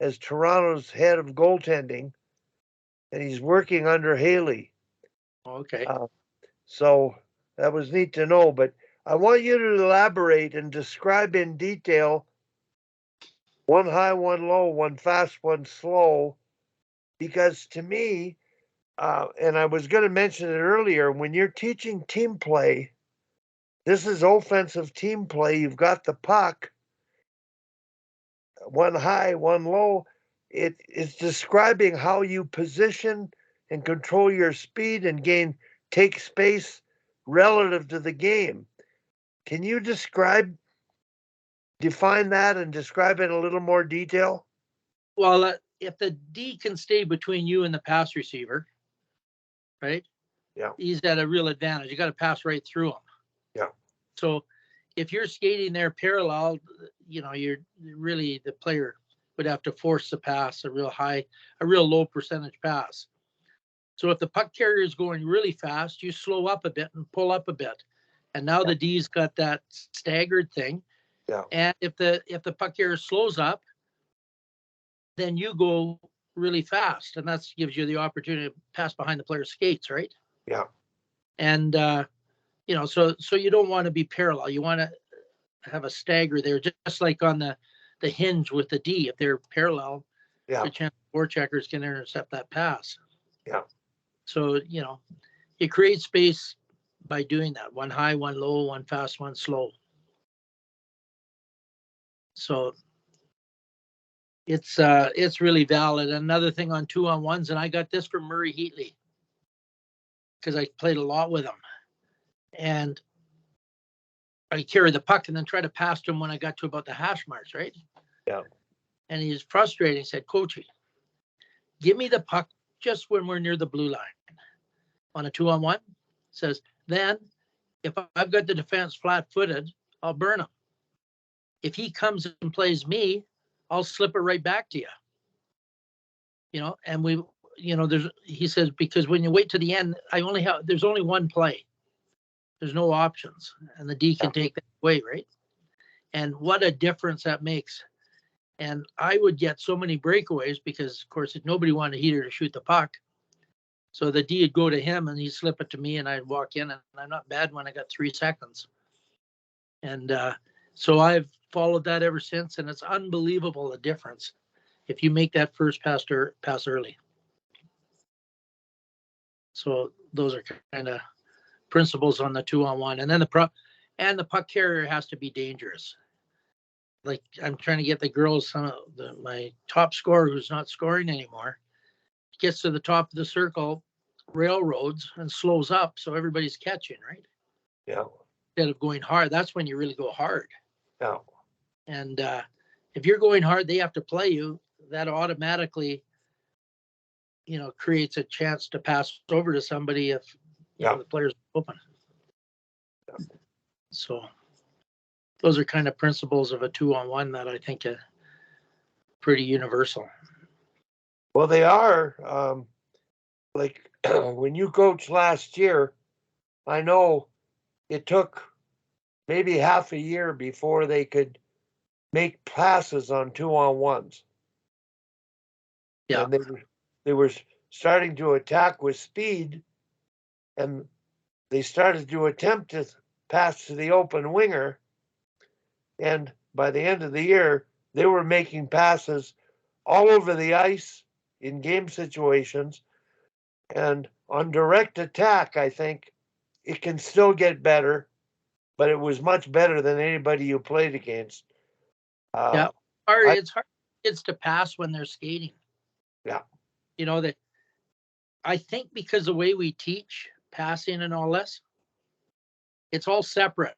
as Toronto's head of goaltending, and he's working under Haley. Okay. So that was neat to know, but I want you to elaborate and describe in detail one high, one low, one fast, one slow, because to me, and I was going to mention it earlier, when you're teaching team play, this is offensive team play. You've got the puck, one high, one low. It is describing how you position and control your speed and take space relative to the game. Can you define that and describe it in a little more detail? Well, if the D can stay between you and the pass receiver, right? Yeah. He's at a real advantage. You got to pass right through him. Yeah. So if you're skating there parallel, you're really the player would have to force the pass, a real low percentage pass. So if the puck carrier is going really fast, you slow up a bit and pull up a bit. And now the D's got that staggered thing. Yeah. And if the puck carrier slows up, then you go really fast, and that gives you the opportunity to pass behind the player's skates, right? Yeah. And so you don't want to be parallel. You want to have a stagger there, just like on the hinge with the D. If they're parallel, Yeah. the chance forecheckers can intercept that pass. Yeah. So you create space by doing that. One high, one low, one fast, one slow. So it's really valid. Another thing on 2-on-1s, and I got this from Murray Heatley because I played a lot with him, and I carry the puck and then try to pass to him when I got to about the hash marks, right? Yeah. And he's frustrated. He said, "Coachy, give me the puck just when we're near the blue line on a 2-on-1." Says, then if I've got the defense flat-footed, I'll burn him. If he comes and plays me, I'll slip it right back to you. And he says, because when you wait to the end, there's only one play. There's no options, and the D can take that away, right? And what a difference that makes. And I would get so many breakaways because, of course, nobody wanted Heater to shoot the puck. So the D would go to him and he'd slip it to me and I'd walk in, and I'm not bad when I got 3 seconds. And so I've followed that ever since, and it's unbelievable the difference if you make that first pass early. So those are kind of principles on the 2-on-1. And then the puck carrier has to be dangerous. Like, I'm trying to get the girls, my top scorer who's not scoring anymore, gets to the top of the circle, railroads, and slows up so everybody's catching, right? Yeah. Instead of going hard, that's when you really go hard. Yeah. And if you're going hard, they have to play you. That automatically, creates a chance to pass over to somebody if the player's open. Yeah. So those are kind of principles of a 2-on-1 that I think are pretty universal. Well, they are. Like when you coached last year, I know it took maybe half a year before they could make passes on 2-on-1s. Yeah. And they were starting to attack with speed, and they started to attempt to pass to the open winger. And by the end of the year, they were making passes all over the ice in game situations. And on direct attack, I think it can still get better, but it was much better than anybody you played against. It's hard for kids to pass when they're skating. Yeah. That I think because the way we teach passing and all this, it's all separate.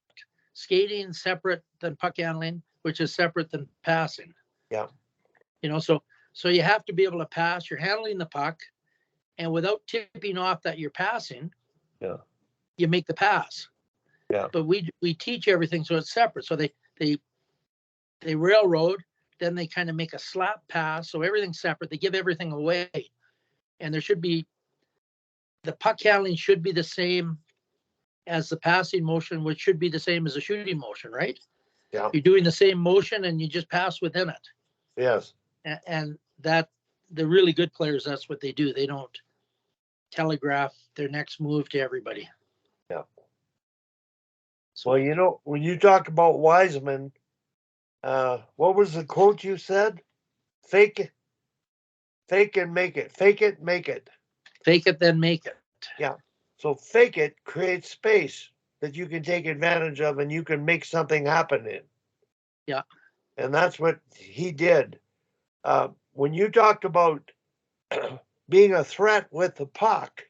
Skating separate than puck handling, which is separate than passing. Yeah. So you have to be able to pass. You're handling the puck, and without tipping off that you're passing, you make the pass. Yeah. But we teach everything so it's separate. So they railroad, then they kind of make a slap pass. So everything's separate. They give everything away, and the puck handling should be the same as the passing motion, which should be the same as the shooting motion, right? Yeah. You're doing the same motion and you just pass within it. Yes. And that the really good players, that's what they do. They don't telegraph their next move to everybody. Yeah. So, Well, when you talk about Wiseman, what was the quote you said? Fake and make it. Fake it, make it. Fake it, then make it. Yeah. So fake it creates space that you can take advantage of and you can make something happen in. Yeah. And that's what he did. When you talked about being a threat with the puck,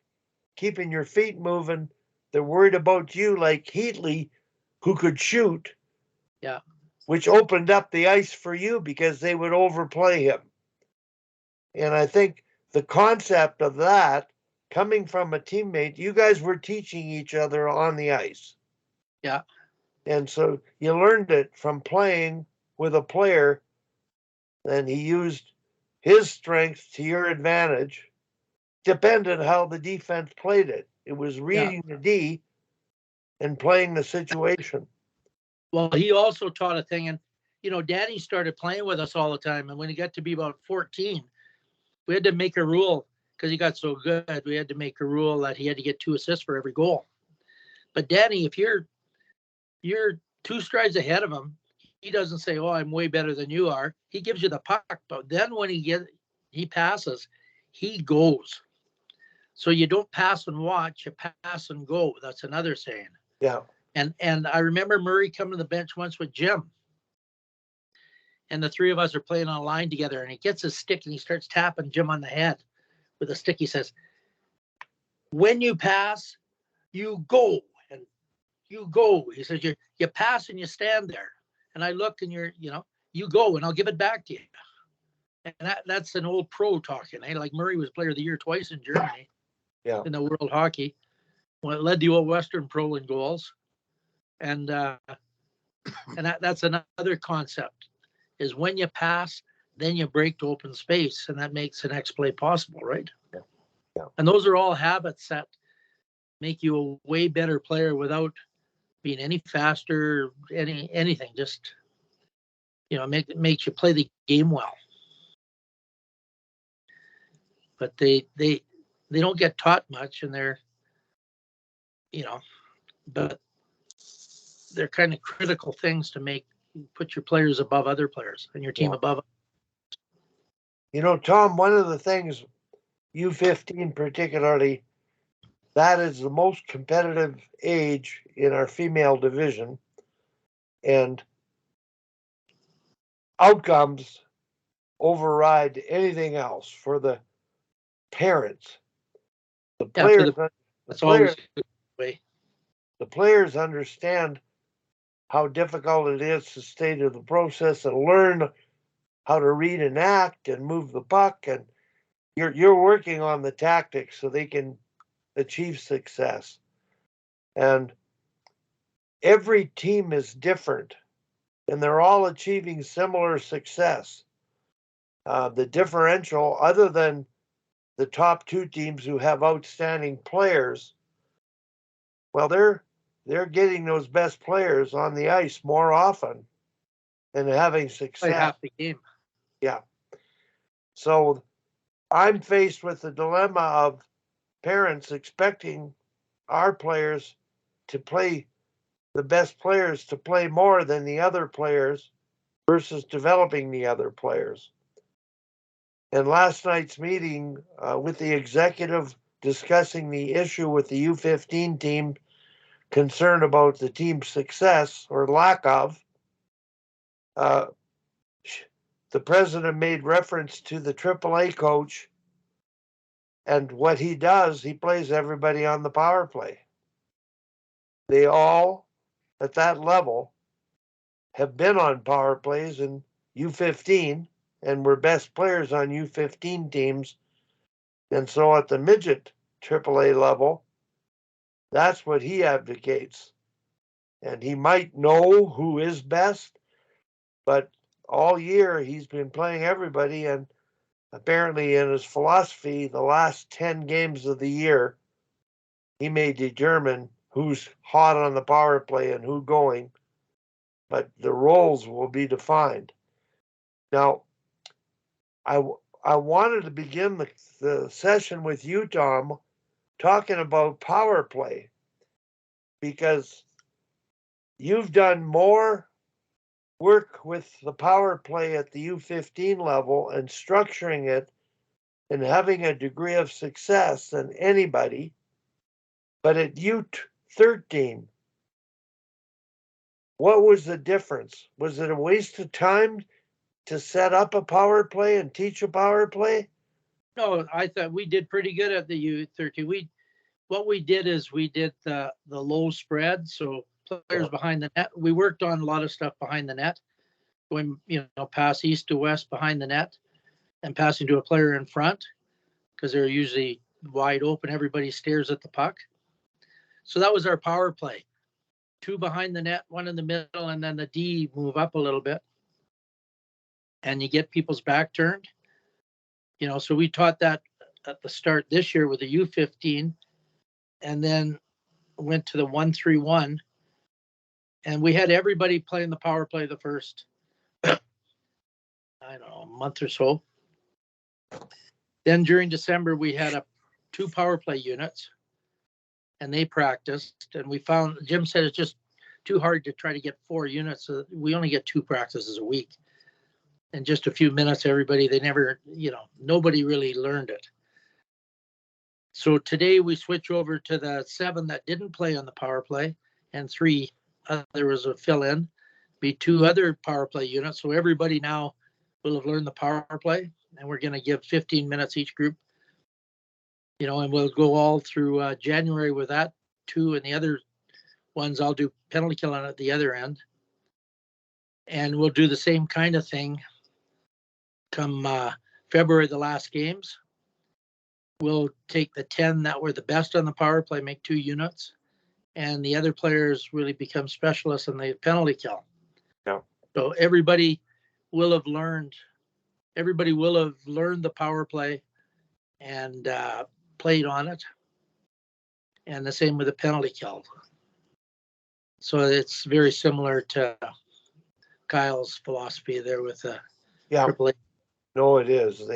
keeping your feet moving, they're worried about you like Heatley, who could shoot. Yeah. Which opened up the ice for you because they would overplay him. And I think the concept of that coming from a teammate, you guys were teaching each other on the ice. Yeah. And so you learned it from playing with a player and he used his strength to your advantage, depended how the defense played it. It was reading the D and playing the situation. Well, he also taught a thing, and Danny started playing with us all the time. And when he got to be about 14, we had to make a rule because he got so good. We had to make a rule that he had to get 2 assists for every goal. But Danny, if you're 2 strides ahead of him, he doesn't say, "Oh, I'm way better than you are." He gives you the puck, but then when he passes, he goes. So you don't pass and watch, you pass and go. That's another saying. Yeah. And I remember Murray coming to the bench once with Jim. And the 3 of us are playing on a line together, and he gets his stick and he starts tapping Jim on the head with a stick. He says, "When you pass, you go. And you go." He says, you pass and you stand there. And I look and you go and I'll give it back to you. And that's an old pro talking. Like Murray was player of the year twice in Germany. Yeah. In the World Hockey. Well, it led the old Western pro in goals. And that's another concept, is when you pass, then you break to open space, and that makes the next play possible, right? Yeah. And those are all habits that make you a way better player without being any faster, anything. Just makes you play the game well. But they don't get taught much, and they're but they're kind of critical things to put your players above other players and your team above. Tom, one of the things, U15 particularly, that is the most competitive age in our female division, and outcomes override anything else for the parents. The players, that's always the way. The players understand how difficult it is to stay to the process and learn how to read and act and move the puck, and you're working on the tactics so they can achieve success. And every team is different, and they're all achieving similar success. The differential, other than the top 2 teams who have outstanding players, well, they're getting those best players on the ice more often and having success. Play half the game. Yeah. So I'm faced with the dilemma of parents expecting our players to play, the best players to play more than the other players versus developing the other players. And last night's meeting with the executive discussing the issue with the U15 team, concerned about the team's success or lack of, the president made reference to the AAA coach, and what he does, he plays everybody on the power play. They all, at that level, have been on power plays in U15 and were best players on U15 teams. And so at the midget AAA level, that's what he advocates. And he might know who is best, but all year he's been playing everybody, and apparently in his philosophy, the last 10 games of the year, he may determine who's hot on the power play and who going, but the roles will be defined. Now, I wanted to begin the session with you, Tom, talking about power play, because you've done more work with the power play at the U15 level and structuring it and having a degree of success than anybody. But at U13, what was the difference? Was it a waste of time to set up a power play and teach a power play? No, I thought we did pretty good at the U13. What we did is we did the low spread, so players behind the net. We worked on a lot of stuff behind the net, going pass east to west behind the net, and passing to a player in front because they're usually wide open. Everybody stares at the puck. So that was our power play. 2 behind the net, 1 in the middle, and then the D move up a little bit. and you get people's back turned. So we taught that at the start this year with the U15, and then went to the 1-3-1, and we had everybody playing the power play the first, I don't know, month or so. Then during December, we had 2 power play units, and they practiced, and we found, Jim said it's just too hard to try to get 4 units. So we only get 2 practices a week. And just a few minutes, everybody, they never, nobody really learned it. So today we switch over to the 7 that didn't play on the power play, and 3 there was a fill-in, be 2 other power play units. So everybody now will have learned the power play, and we're going to give 15 minutes each group, and we'll go all through January with that 2, and the other ones I'll do penalty killing at the other end. And we'll do the same kind of thing come February, the last games. We'll take the 10 that were the best on the power play, make 2 units, and the other players really become specialists in the penalty kill. Yeah. So everybody will have learned the power play and played on it, and the same with the penalty kill. So it's very similar to Kyle's philosophy there with the AAA. No, it is.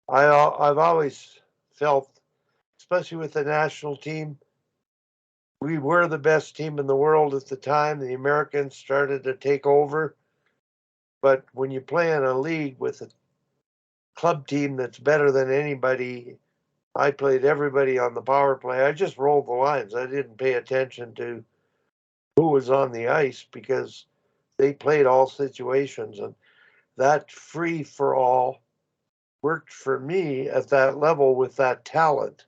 I've always felt, especially with the national team, we were the best team in the world at the time. The Americans started to take over. But when you play in a league with a club team that's better than anybody, I played everybody on the power play. I just rolled the lines. I didn't pay attention to who was on the ice because they played all situations. And that free for all worked for me at that level with that talent.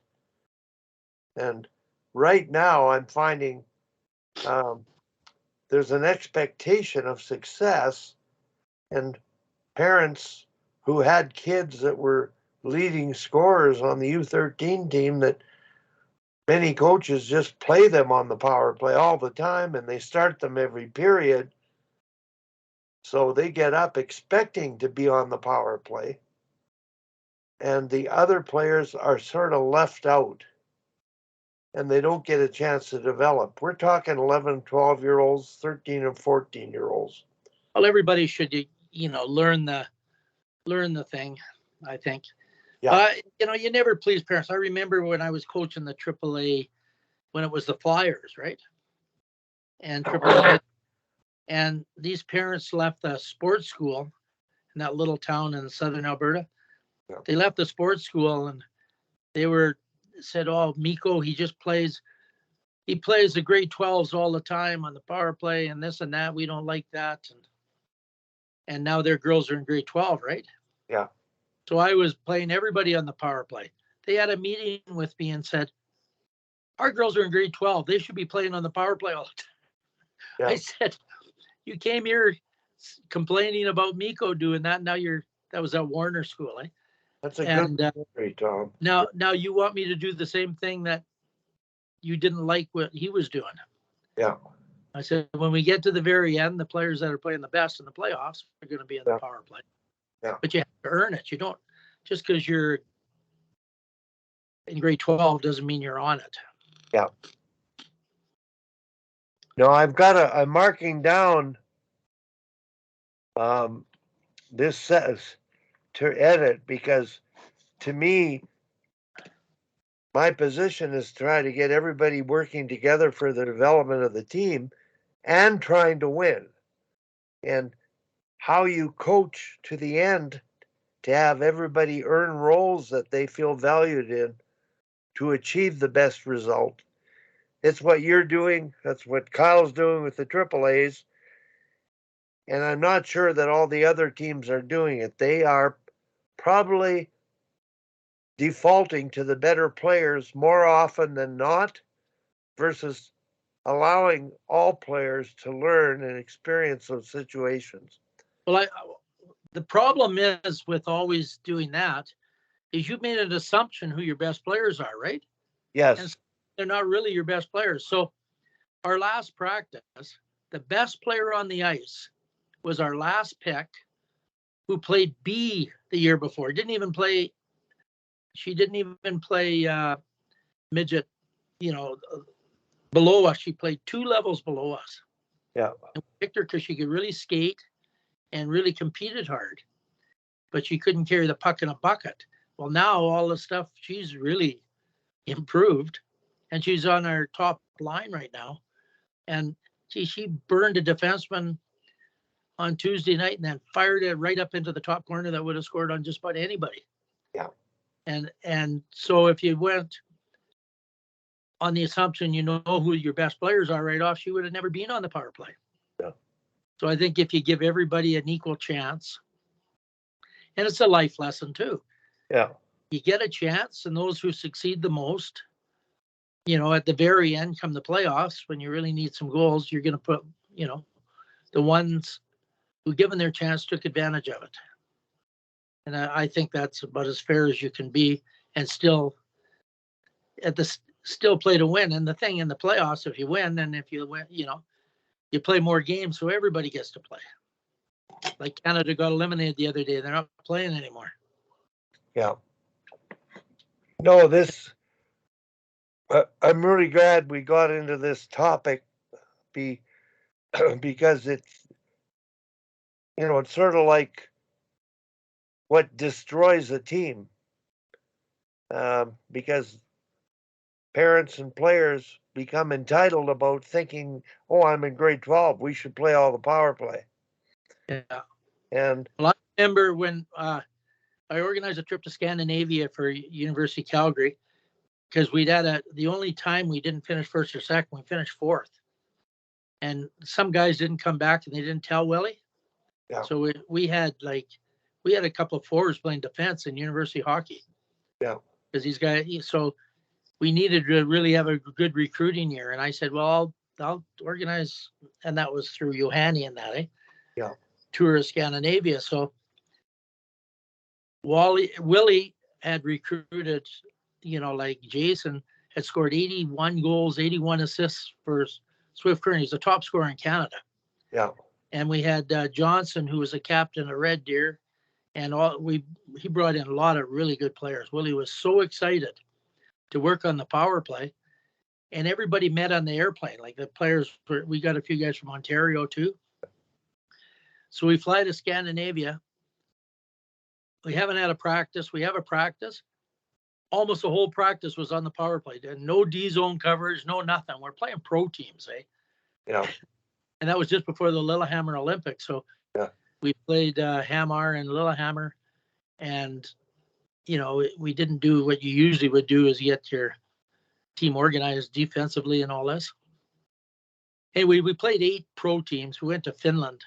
And right now I'm finding there's an expectation of success, and parents who had kids that were leading scorers on the U13 team, that many coaches just play them on the power play all the time, and they start them every period. So they get up expecting to be on the power play, and the other players are sort of left out, and they don't get a chance to develop. We're talking 11, 12-year-olds, 13 and 14-year-olds. Well, everybody should, learn the thing, I think. Yeah. You never please parents. I remember when I was coaching the AAA, when it was the Flyers, right? And AAA, and these parents left the sports school in that little town in southern Alberta. Yeah. They left the sports school, and they said, "Oh, Mikko, he plays the grade 12s all the time on the power play and this and that. We don't like that." And now their girls are in grade 12, right? Yeah. So I was playing everybody on the power play. They had a meeting with me and said, "Our girls are in grade 12. They should be playing on the power play all the time." Yeah. I said, "You came here complaining about Mikko doing that. Now that was at Warner School, eh?" That's a good story, Tom. Now you want me to do the same thing that you didn't like what he was doing. Yeah. I said, when we get to the very end, the players that are playing the best in the playoffs are going to be in the power play. Yeah. But you have to earn it. You don't, just because you're in grade 12 doesn't mean you're on it. Yeah. No, I'm marking down this says to edit, because to me, my position is to try to get everybody working together for the development of the team and trying to win. And how you coach to the end to have everybody earn roles that they feel valued in to achieve the best result. It's what you're doing. That's what Kyle's doing with the AAAs. And I'm not sure that all the other teams are doing it. They are probably defaulting to the better players more often than not, versus allowing all players to learn and experience those situations. Well, the problem is with always doing that is you've made an assumption who your best players are, right? Yes. And they're not really your best players. So our last practice, the best player on the ice was our last pick, who played B the year before. She didn't even play midget, below us. She played 2 levels below us. Yeah. And we picked her because she could really skate and really competed hard, but she couldn't carry the puck in a bucket. Well, now all the stuff, she's really improved, and she's on our top line right now. And she burned a defenseman on Tuesday night and then fired it right up into the top corner that would have scored on just about anybody. Yeah. And so if you went on the assumption you know who your best players are right off, she would have never been on the power play. Yeah. So I think if you give everybody an equal chance, and it's a life lesson too. Yeah. You get a chance, and those who succeed the most, at the very end, come the playoffs, when you really need some goals, you're going to put, the ones who, given their chance, took advantage of it. And I think that's about as fair as you can be, and still play to win. And the thing in the playoffs, if you win, and if you win, you play more games, so everybody gets to play. Like Canada got eliminated the other day; they're not playing anymore. Yeah. No, I'm really glad we got into this topic because it's sort of like what destroys a team, because parents and players become entitled about thinking, oh, I'm in grade 12, we should play all the power play. Yeah. And well, I remember when I organized a trip to Scandinavia for University of Calgary, because we'd had the only time we didn't finish first or second, we finished fourth. And some guys didn't come back and they didn't tell Willie. Yeah. So we had a couple of forwards playing defense in university hockey. Yeah. Because these guys, so we needed to really have a good recruiting year. And I said, well, I'll organize, and that was through Johanny and that, Yeah. Tour of Scandinavia. So Willie had recruited, like Jason had scored 81 goals, 81 assists for Swift Current. He's the top scorer in Canada. Yeah. And we had Johnson, who was a captain of Red Deer, and he brought in a lot of really good players. Willie was so excited to work on the power play, and everybody met on the airplane. Like the players, we got a few guys from Ontario too. So we fly to Scandinavia. We haven't had a practice. We have a practice. Almost the whole practice was on the power play. No D zone coverage, no nothing. We're playing pro teams, Yeah. And that was just before the Lillehammer Olympics. So yeah. We played Hamar and Lillehammer, and we didn't do what you usually would do, is get your team organized defensively and all this. Anyway, we played 8 pro teams. We went to Finland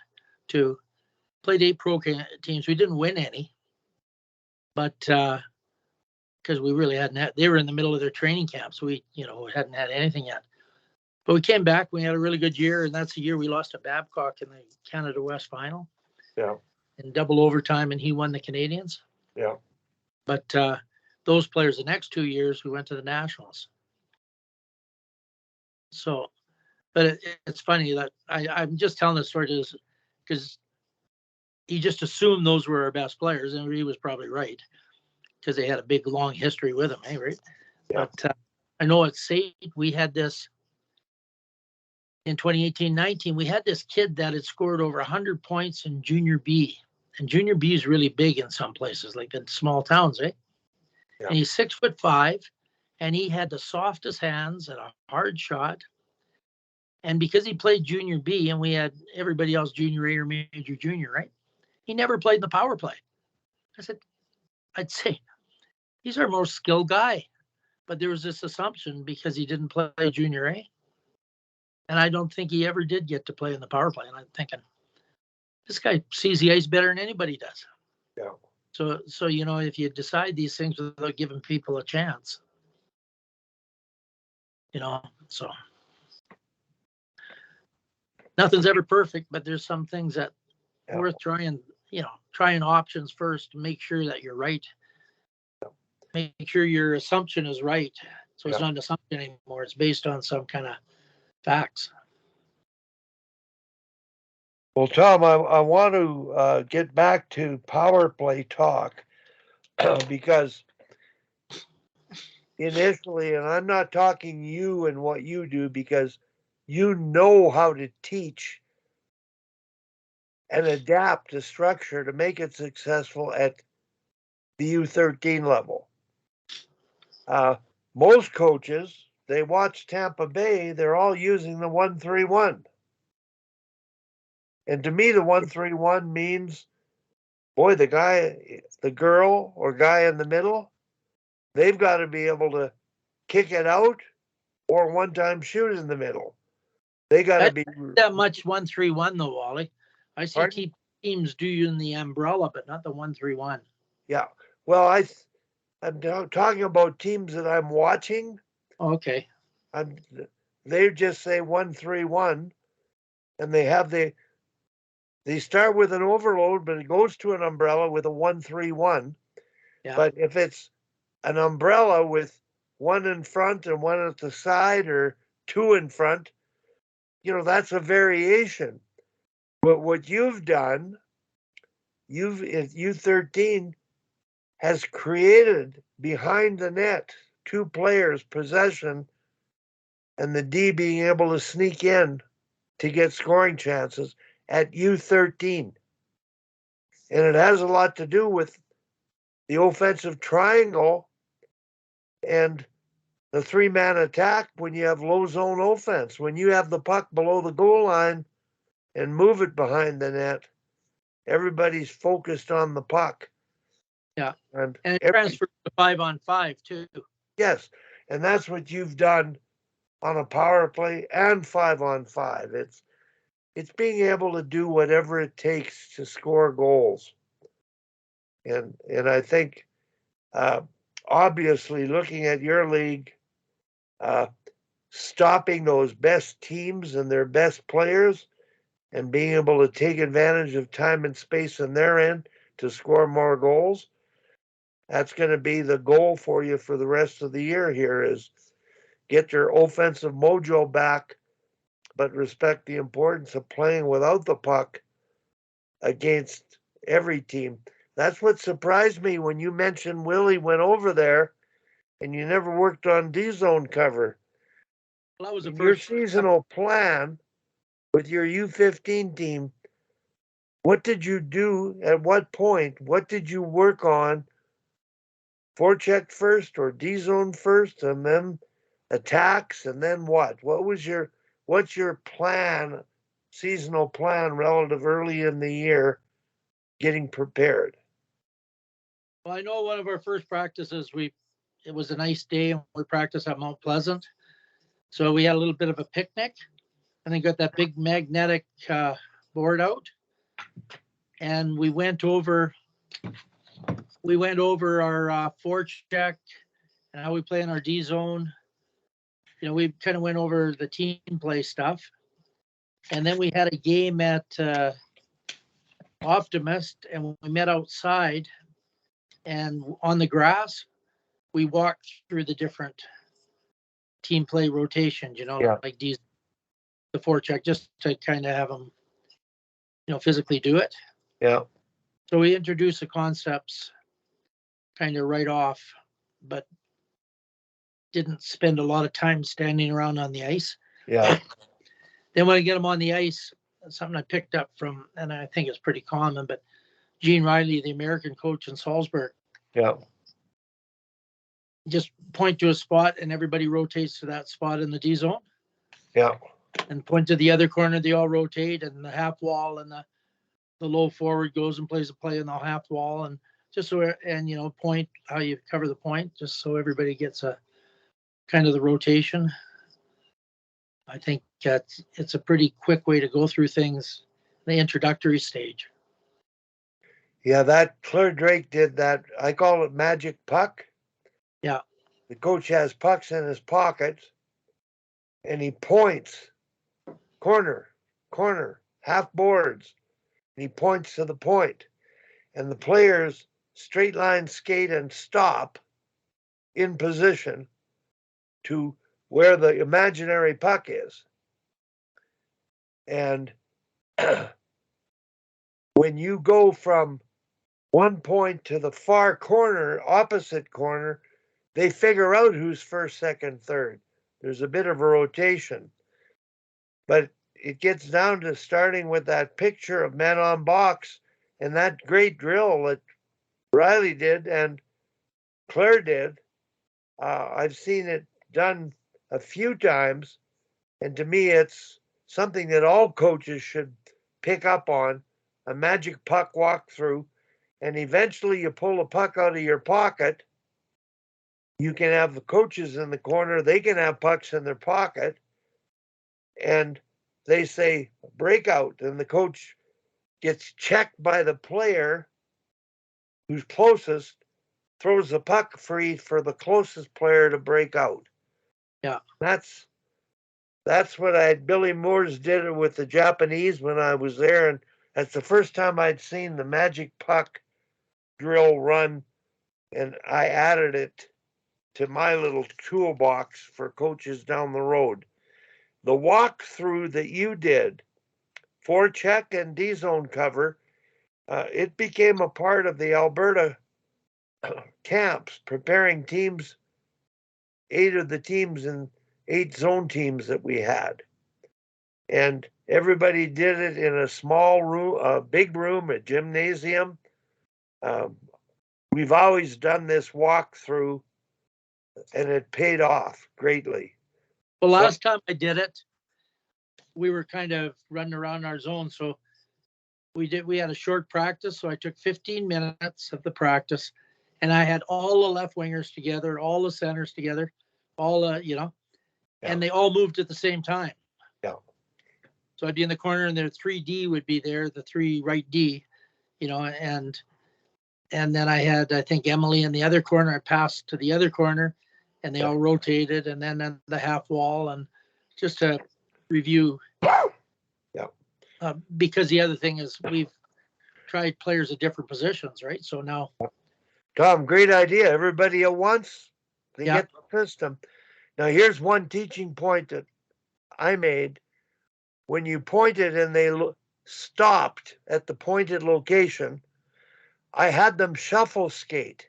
played 8 pro teams. We didn't win any, but because we really they were in the middle of their training camp, so we hadn't had anything yet. But we came back. We had a really good year, and that's the year we lost to Babcock in the Canada West final. Yeah. In double overtime, and he won the Canadians. Yeah. But those players, the next 2 years, we went to the Nationals. So, but it's funny that I'm just telling this story because he just assumed those were our best players, and he was probably right, because they had a big, long history with him, right? Yeah. But I know at SAIT, we had this, in 2018-19, we had this kid that had scored over 100 points in Junior B. And Junior B is really big in some places, like in small towns, Yeah. And he's 6'5", and he had the softest hands and a hard shot. And because he played Junior B, and we had everybody else Junior A or Major Junior, right? He never played in the power play. I'd say he's our most skilled guy. But there was this assumption because he didn't play Junior A. And I don't think he ever did get to play in the power play. And I'm thinking, this guy sees the ice better than anybody does. Yeah. So if you decide these things without giving people a chance, so nothing's ever perfect, but there's some things that worth trying, trying options first to make sure that you're right. Make sure your assumption is right. So it's not an assumption anymore. It's based on some kind of facts. Well, Tom, I want to get back to power play talk because initially, and I'm not talking you and what you do because you know how to teach and adapt the structure to make it successful at the U13 level. Most coaches, they watch Tampa Bay, they're all using the 1-3-1. And to me, the 1-3-1 means, boy, the girl or guy in the middle, they've got to be able to kick it out or one time shoot in the middle. They got to be that much 1-3-1 though, Wally. I see Pardon? teams do you in the umbrella, but not the 1-3-1. Yeah. Well, I'm talking about teams that I'm watching. Okay. They just say 1-3-1, and they start with an overload, but it goes to an umbrella with a 1-3-1. Yeah. But if it's an umbrella with one in front and one at the side, or two in front, that's a variation. But what you've done, U13 has created behind the net 2 players possession and the D being able to sneak in to get scoring chances at U13. And it has a lot to do with the offensive triangle and the 3-man attack when you have low zone offense. When you have the puck below the goal line and move it behind the net, everybody's focused on the puck. Yeah. And it transfers to 5-on-5 too. Yes. And that's what you've done on a power play and 5-on-5. It's being able to do whatever it takes to score goals. And I think obviously looking at your league, stopping those best teams and their best players and being able to take advantage of time and space on their end to score more goals, that's going to be the goal for you for the rest of the year here, is get your offensive mojo back, but respect the importance of playing without the puck against every team. That's what surprised me when you mentioned Willie went over there and you never worked on D-zone cover. Well, that was the Your first seasonal plan with your U15 team, what did you do at what point? What did you work on? Forecheck first or D-zone first and then attacks and then what? What's your plan, seasonal plan relative early in the year getting prepared? Well, I know one of our first practices, it was a nice day and we practiced at Mount Pleasant. So we had a little bit of a picnic and then got that big magnetic board out. And we went over our forecheck and how we play in our D zone. We kind of went over the team play stuff. And then we had a game at Optimist and we met outside, and on the grass, we walked through the different team play rotations, like the forecheck, just to kind of have them, physically do it. Yeah. So we introduced the concepts kind of right off, but didn't spend a lot of time standing around on the ice. Yeah. Then when I get them on the ice, something I picked up from, and I think it's pretty common, but Gene Riley, the American coach in Salzburg, Yeah. just point to a spot and everybody rotates to that spot in the D zone. Yeah. And point to the other corner, they all rotate, and the half wall and the low forward goes and plays a play in the half wall, and just so, and point how you cover the point, just so everybody gets a kind of the rotation. I think it's a pretty quick way to go through things, the introductory stage. Yeah, that Claire Drake did that. I call it magic puck. Yeah. The coach has pucks in his pockets and he points corner, half boards. And he points to the point. And the players straight line skate and stop in position to where the imaginary puck is. And when you go from one point to the far corner, opposite corner, they figure out who's first, second, third. There's a bit of a rotation. But it gets down to starting with that picture of men on box and that great drill that Riley did and Claire did. I've seen it done a few times, and to me, it's something that all coaches should pick up on, a magic puck walkthrough, and eventually you pull a puck out of your pocket. You can have the coaches in the corner, they can have pucks in their pocket, and they say breakout, and the coach gets checked by the player who's closest, throws the puck free for the closest player to break out. Yeah. That's what Billy Moores did it with the Japanese when I was there, and that's the first time I'd seen the magic puck drill run, and I added it to my little toolbox for coaches down the road. The walkthrough that you did, forecheck and D zone cover, it became a part of the Alberta camps, preparing teams, 8 of the teams and 8 zone teams that we had. And everybody did it in a small room, a big room, a gymnasium. We've always done this walkthrough, and it paid off greatly. Well, last time I did it, we were kind of running around our zone. So we had a short practice. So I took 15 minutes of the practice, and I had all the left wingers together, all the centers together, all and they all moved at the same time. Yeah. So I'd be in the corner, and their 3D would be there, the 3 right D, and then I had, I think, Emily in the other corner. I passed to the other corner, and they all rotated, and then the half wall, and just to review. Yeah. Because the other thing is we've tried players at different positions, right? So now. Tom, great idea. Everybody at once, they Yeah. get the system. Now, here's one teaching point that I made. When you pointed and they stopped at the pointed location, I had them shuffle skate.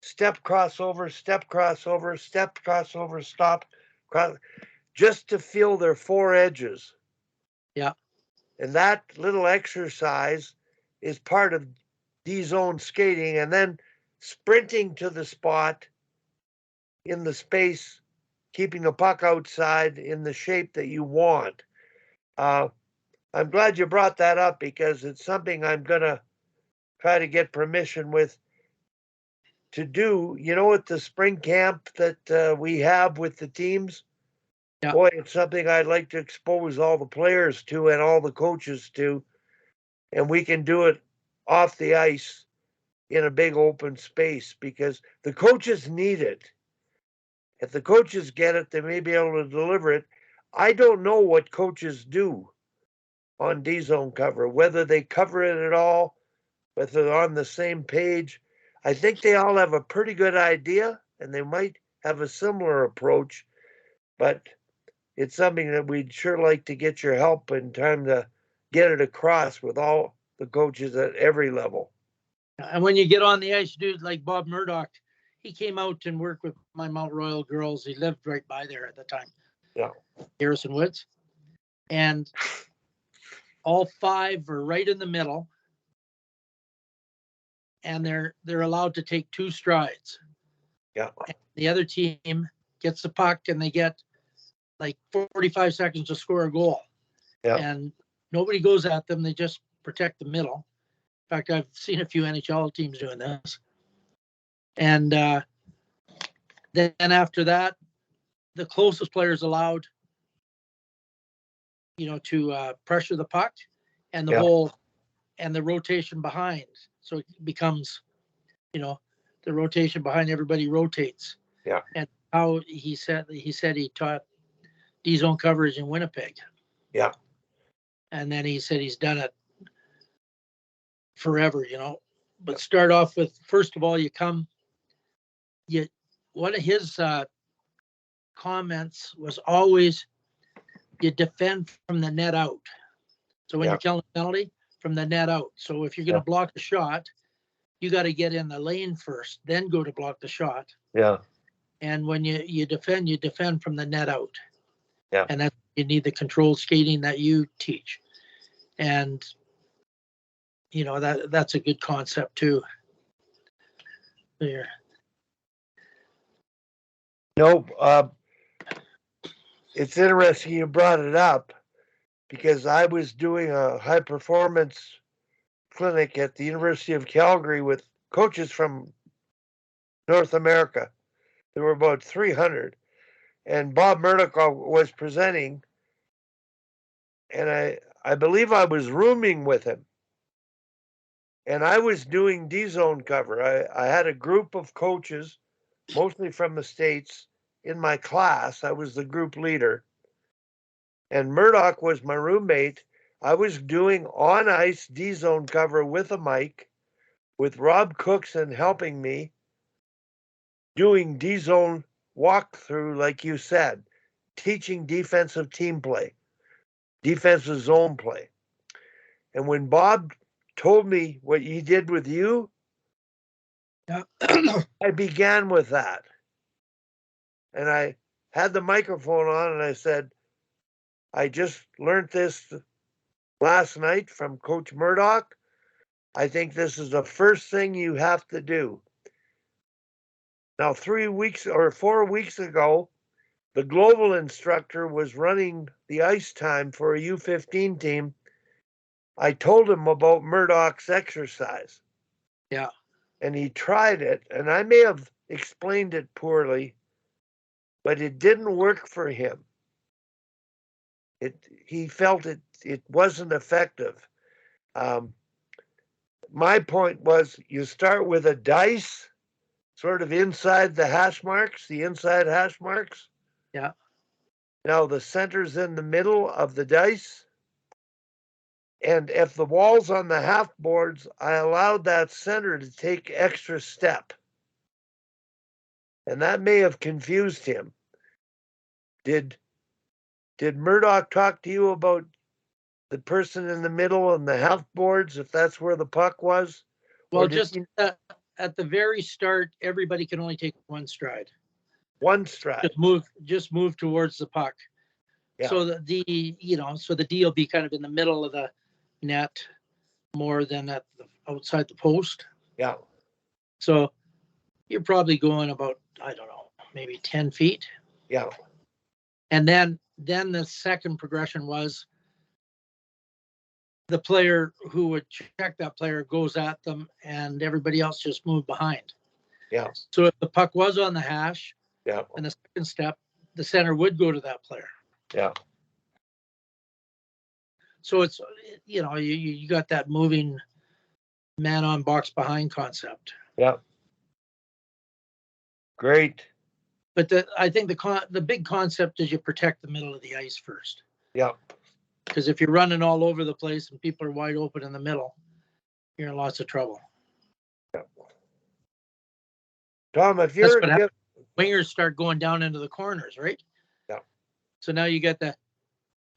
Step crossover, step crossover, step crossover, stop, just to feel their 4 edges. Yeah. And that little exercise is part of D-zone skating, and then sprinting to the spot in the space, keeping the puck outside in the shape that you want. I'm glad you brought that up because it's something I'm going to try to get permission with to do. At the spring camp that we have with the teams, Yeah. boy, it's something I'd like to expose all the players to and all the coaches to. And we can do it off the ice in a big open space because the coaches need it. If the coaches get it, they may be able to deliver it. I don't know what coaches do on D-zone cover, whether they cover it at all, whether they're on the same page. I think they all have a pretty good idea, and they might have a similar approach, but it's something that we'd sure like to get your help in time to get it across with all the coaches at every level. And when you get on the ice, dude, like Bob Murdoch, he came out and worked with my Mount Royal girls. He lived right by there at the time. Yeah. Harrison Woods. And all 5 are right in the middle. And they're allowed to take 2 strides. Yeah. And the other team gets the puck, and they get like 45 seconds to score a goal. Yeah. And nobody goes at them. They just protect the middle. In fact, I've seen a few NHL teams doing this. And then after that, the closest player is allowed, to pressure the puck, and the whole and the rotation behind. So it becomes, the rotation behind, everybody rotates. Yeah. And how he said he taught D-zone coverage in Winnipeg. Yeah. And then he said he's done it forever, But start off with, first of all, one of his comments was always, you defend from the net out. So when you're killing a penalty, from the net out. So if you're going to block a shot, you got to get in the lane first, then go to block the shot. Yeah. And when you defend from the net out. Yeah. And that you need the controlled skating that you teach. And you know, that's a good concept too. There. Nope. It's interesting you brought it up because I was doing a high performance clinic at the University of Calgary with coaches from North America. There were about 300. And Bob Murdoch was presenting. And I believe I was rooming with him. And I was doing D-zone cover. I had a group of coaches, mostly from the States, in my class. I was the group leader. And Murdoch was my roommate. I was doing on ice D-zone cover with a mic, with Rob Cookson helping me, doing D-zone walkthrough, like you said, teaching defensive team play, defensive zone play. And when Bob told me what he did with you, I began with that. And I had the microphone on and I said, I just learned this last night from Coach Murdoch. I think this is the first thing you have to do. Now, 3 weeks or 4 weeks ago, the global instructor was running the ice time for a U15 team. I told him about Murdoch's exercise. Yeah. And he tried it, and I may have explained it poorly, but it didn't work for him. He felt it wasn't effective. My point was you start with a dice, sort of inside the hash marks, the inside hash marks. Yeah. Now the center's in the middle of the dice. And if the wall's on the half boards, I allowed that center to take extra step. And that may have confused him. Did Murdoch talk to you about the person in the middle and the half boards, if that's where the puck was? Well, just at the very start, everybody can only take one stride. One stride. Just move towards the puck. Yeah. So the D will be kind of in the middle of the net more than at the outside the post. Yeah. So you're probably going about, I don't know, maybe 10 feet. Yeah. And then the second progression was the player who would check that player goes at them and everybody else just moved behind. Yeah. So if the puck was on the hash, yeah, and the second step, the center would go to that player. Yeah. So it's, you got that moving man on box behind concept. Yeah. Great. But I think the big concept is you protect the middle of the ice first. Yeah. Because if you're running all over the place and people are wide open in the middle, you're in lots of trouble. Yeah. Tom, if wingers start going down into the corners, right? Yeah. So now you got the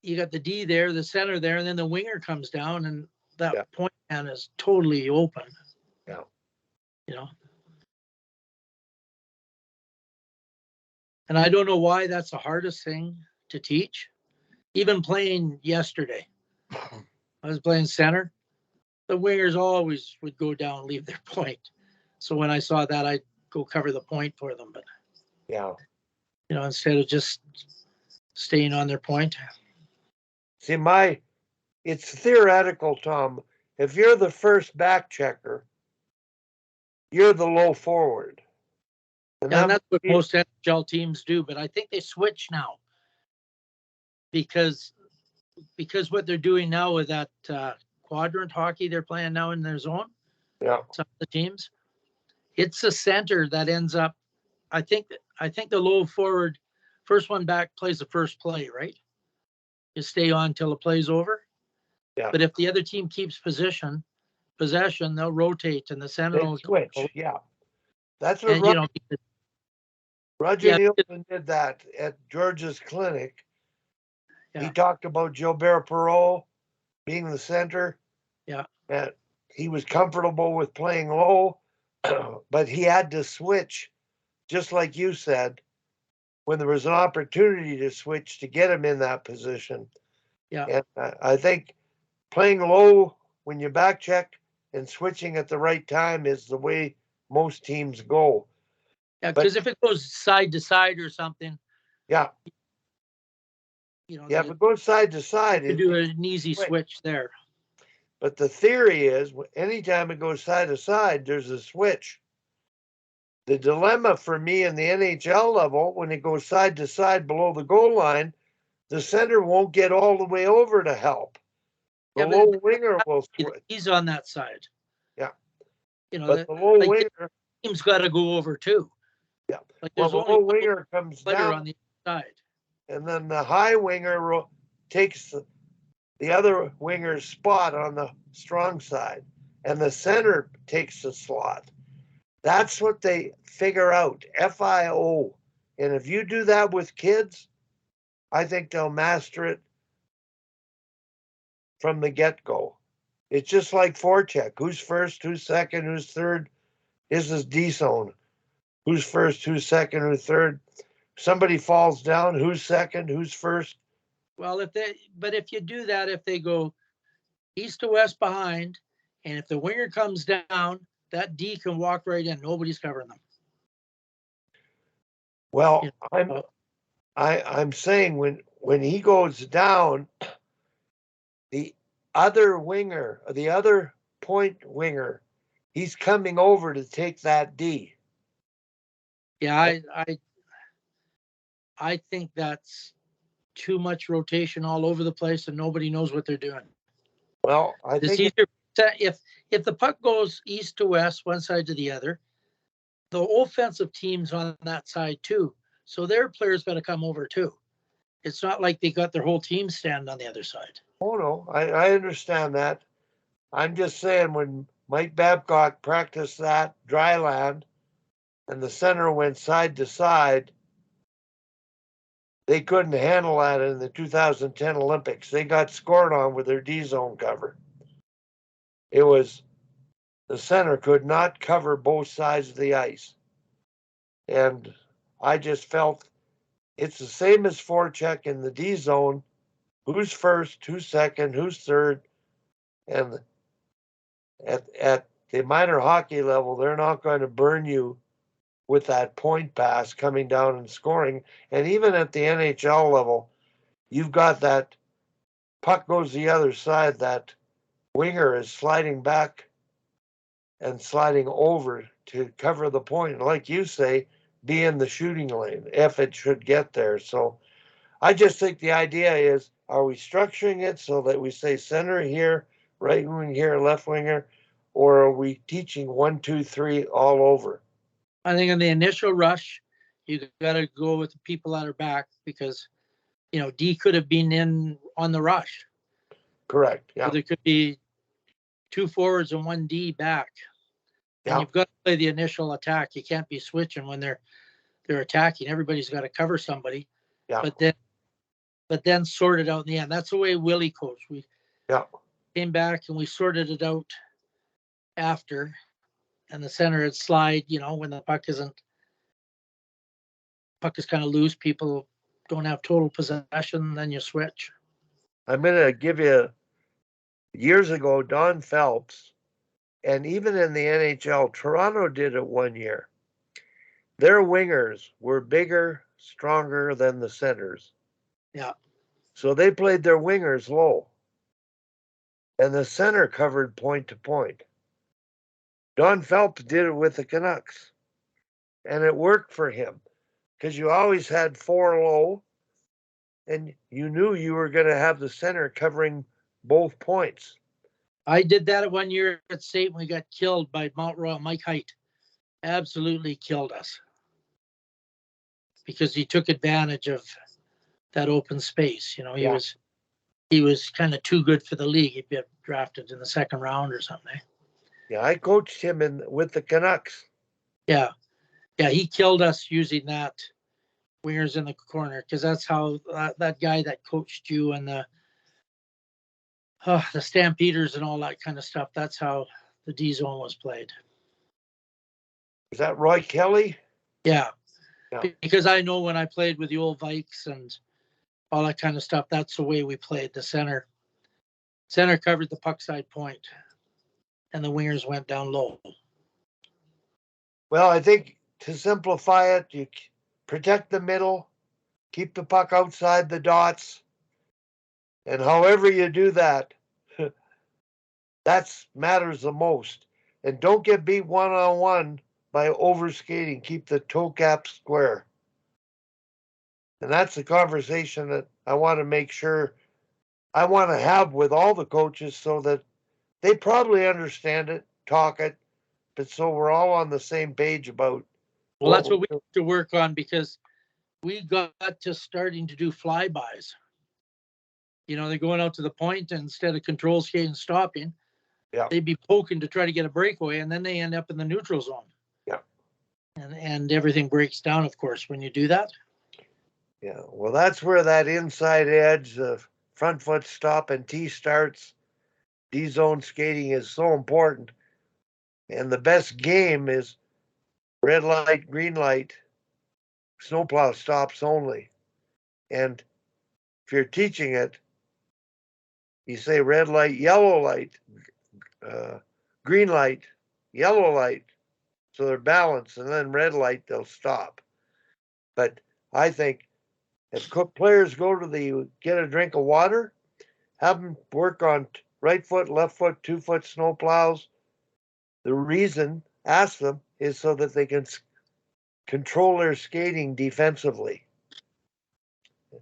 D there, the center there, and then the winger comes down and that point man is totally open. Yeah. And I don't know why that's the hardest thing to teach. Even playing yesterday, I was playing center. The wingers always would go down, leave their point. So when I saw that, I'd go cover the point for them. But instead of just staying on their point. See, it's theoretical, Tom. If you're the first back checker, you're the low forward. And that's what most NHL teams do, but I think they switch now because what they're doing now with that quadrant hockey they're playing now in their zone. Yeah. Some of the teams, it's the center that ends up. I think the low forward, first one back plays the first play, right? You stay on till the play's over. Yeah. But if the other team keeps possession, they'll rotate and the center will switch. Yeah. That's what Roger Nielsen did that at George's clinic. Yeah. He talked about Gilbert Perreault being the center. Yeah. And he was comfortable with playing low, but he had to switch, just like you said, when there was an opportunity to switch to get him in that position. Yeah. And I think playing low when you back check and switching at the right time is the way most teams go. Yeah, But because if it goes side to side or something, yeah, if if it goes side to side, you do an easy switch there. But the theory is anytime it goes side to side, there's a switch. The dilemma for me in the NHL level, when it goes side to side below the goal line, the center won't get all the way over to help. The low winger will switch. He's on that side. Yeah. But the low like winger, team's got to go over too. yeah. Like Well, there's the only low winger comes down on the side. and then the high winger takes the other winger's spot on the strong side, and the center takes the slot. That's what they figure out, FIO. And if you do that with kids, I think they'll master it from the get-go. It's just like forecheck. Who's first, who's second, who's third? This is D zone. Who's first, who's second, who's third? Somebody falls down, who's second, who's first? Well, if you do that, if they go east to west behind, and if the winger comes down, that D can walk right in. Nobody's covering them. Well, I'm saying when he goes down, the other winger, the other point winger, he's coming over to take that D. Yeah, I think that's too much rotation all over the place, and nobody knows what they're doing. Well, I think easier if the puck goes east to west, one side to the other, the offensive team's on that side too. So their players got to come over too. It's not like they got their whole team stand on the other side. Oh no, I understand that. I'm just saying when Mike Babcock practiced that dry land and the center went side to side, they couldn't handle that in the 2010 Olympics. They got scored on with their D zone cover. It was the center could not cover both sides of the ice. And I just felt it's the same as forecheck in the D zone. Who's first, who's second, who's third. And at the minor hockey level, they're not going to burn you with that point pass coming down and scoring. And even at the NHL level, you've got that puck goes the other side, that winger is sliding back and sliding over to cover the point. And like you say, be in the shooting lane if it should get there. So I just think the idea is, are we structuring it so that we say center here, right wing here, left winger, or are we teaching 1, 2, 3 all over? I think in the initial rush, you got to go with the people that are back because, D could have been in on the rush. Correct. Yeah. So there could be 2 forwards and 1 D back. And Yeah. you've got to play the initial attack. You can't be switching when they're attacking. Everybody's got to cover somebody. Yeah. But then sort it out in the end. That's the way Willie coached. We came back and we sorted it out after, and the center would slide. When the puck is kind of loose, people don't have total possession. Then you switch. I'm going to give you years ago, Don Phelps, and even in the NHL, Toronto did it one year. Their wingers were bigger, stronger than the centers. Yeah. So they played their wingers low. And the center covered point to point. Don Phelps did it with the Canucks. And it worked for him because you always had 4 low and you knew you were going to have the center covering both points. I did that 1 year at State when we got killed by Mount Royal. Mike Height absolutely killed us because he took advantage of that open space. He was kind of too good for the league. He'd be drafted in the second round or something. Yeah, I coached him with the Canucks. Yeah, he killed us using that wingers in the corner because that's how that guy that coached you and the Stampeders and all that kind of stuff. That's how the D zone was played. Is that Roy Kelly? Yeah. Yeah. Because I know when I played with the old Vikes and all that kind of stuff, that's the way we played. The center covered the puck side point, and the wingers went down low. Well, I think to simplify it, you protect the middle, keep the puck outside the dots, and however you do that, that matters the most. And don't get beat one-on-one by overskating. Keep the toe cap square. And that's the conversation that I want to make sure I want to have with all the coaches so that they probably understand it, talk it, but so we're all on the same page about. Well, that's what we have to work on, because we got to starting to do flybys. You know, they're going out to the point, and instead of control skating stopping, yeah, they'd be poking to try to get a breakaway, and then they end up in the neutral zone. Yeah. And everything breaks down, of course, when you do that. Yeah, well, that's where that inside edge, the front foot stop and T starts, D zone skating is so important. And the best game is red light, green light, snowplow stops only. And if you're teaching it, you say red light, green light, yellow light. So they're balanced, and then red light, they'll stop. But I think if players go to get a drink of water, have them work on right foot, left foot, 2 foot snow plows. The reason, ask them, is so that they can control their skating defensively.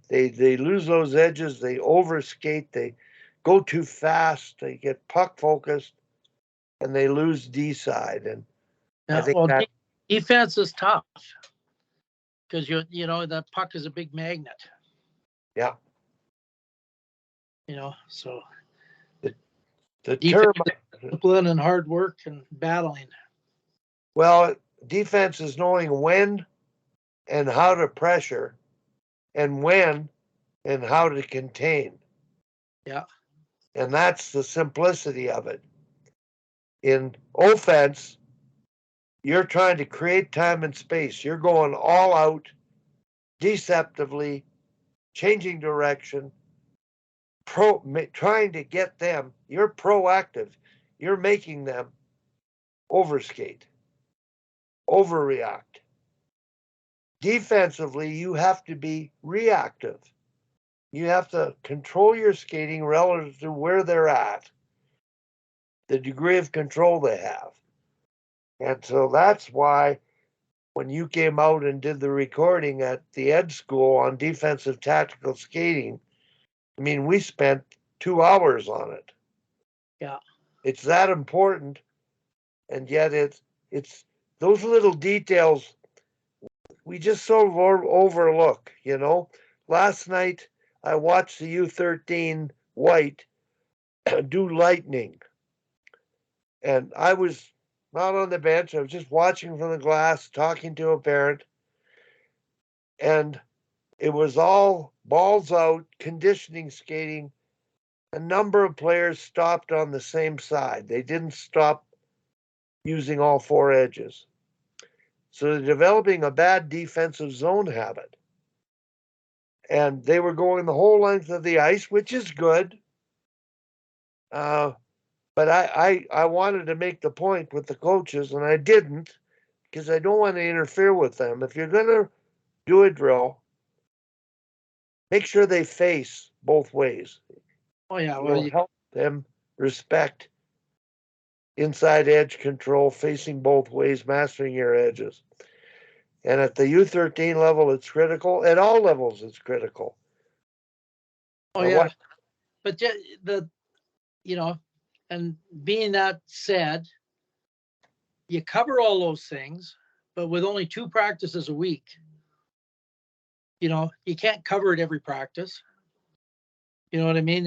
They lose those edges, they overskate, they go too fast, they get puck focused, and they lose D side. And I think that defense is tough because you know that puck is a big magnet. Yeah. You know, so the term discipline and hard work and battling. Well, defense is knowing when and how to pressure, and when and how to contain. Yeah. And that's the simplicity of it. In offense, you're trying to create time and space. You're going all out, deceptively, changing direction, trying to get them. You're proactive. You're making them overskate, overreact. Defensively, you have to be reactive. You have to control your skating relative to where they're at, the degree of control they have. And so that's why when you came out and did the recording at the Ed School on defensive tactical skating, I mean, we spent 2 hours on it. Yeah. It's that important. And yet it's those little details we just sort of overlook, you know. Last night I watched the U13 White do Lightning. And I was not on the bench. I was just watching from the glass, talking to a parent. And it was all balls out, conditioning skating. A number of players stopped on the same side. They didn't stop using all 4 edges. So they're developing a bad defensive zone habit. And they were going the whole length of the ice, which is good. But I wanted to make the point with the coaches, and I didn't, because I don't want to interfere with them. If you're going to do a drill, make sure they face both ways. Oh, yeah. Well, help them respect inside edge control, facing both ways, mastering your edges. And at the U13 level, it's critical. At all levels, it's critical. Oh, yeah. But you know, and being that said, you cover all those things, but with only 2 practices a week, you know, you can't cover it every practice. You know what I mean?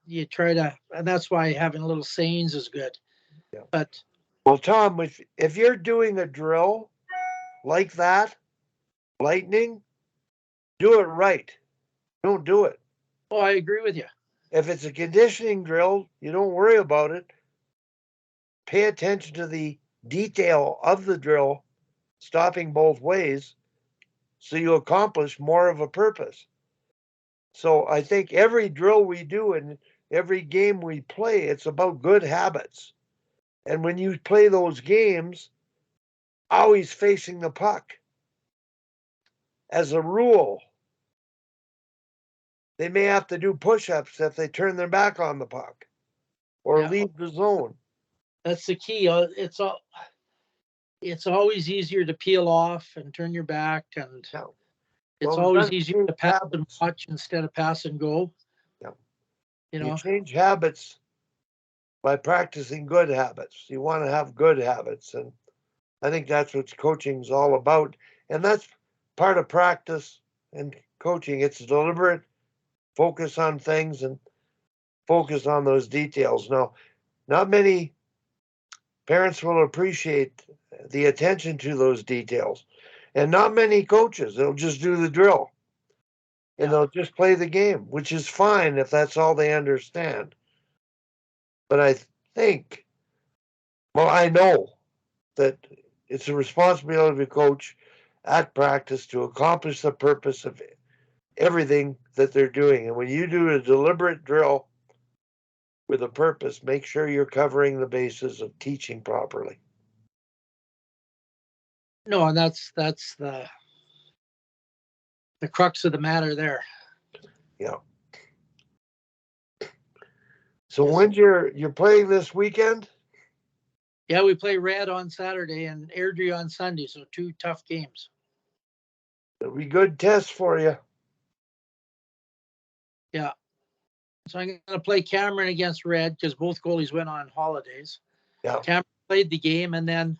You try to, and that's why having little sayings is good. Yeah. But well, Tom, if you're doing a drill like that, lightning, do it right. Don't do it. Oh, I agree with you. If it's a conditioning drill, you don't worry about it. Pay attention to the detail of the drill, stopping both ways, so you accomplish more of a purpose. So I think every drill we do and every game we play, it's about good habits. And when you play those games, always facing the puck. As a rule, they may have to do push-ups if they turn their back on the puck or Yeah. leave the zone. That's the key. It's always easier to peel off and turn your back, and Yeah. it's Well, always that's easier change to pass and habits. watch instead of pass and go. Yeah. You You know, change habits by practicing good habits. You want to have good habits. And I think that's what coaching is all about. And that's part of practice and coaching. It's deliberate, focus on things and focus on those details. Now, not many parents will appreciate the attention to those details. And not many coaches, they'll just do the drill and Yeah. they'll just play the game, which is fine if that's all they understand. But I think, well, I know that it's a responsibility of a coach at practice to accomplish the purpose of everything that they're doing. And when you do a deliberate drill with a purpose, make sure you're covering the bases of teaching properly. no, and that's the crux of the matter there. Yeah. So Yes. when you're playing this weekend? Yeah, we play Red on Saturday and Airdrie on Sunday, so 2 tough games. It'll be good tests for you. Yeah. So I'm going to play Cameron against Red because both goalies went on holidays. Yeah. Cameron played the game, and then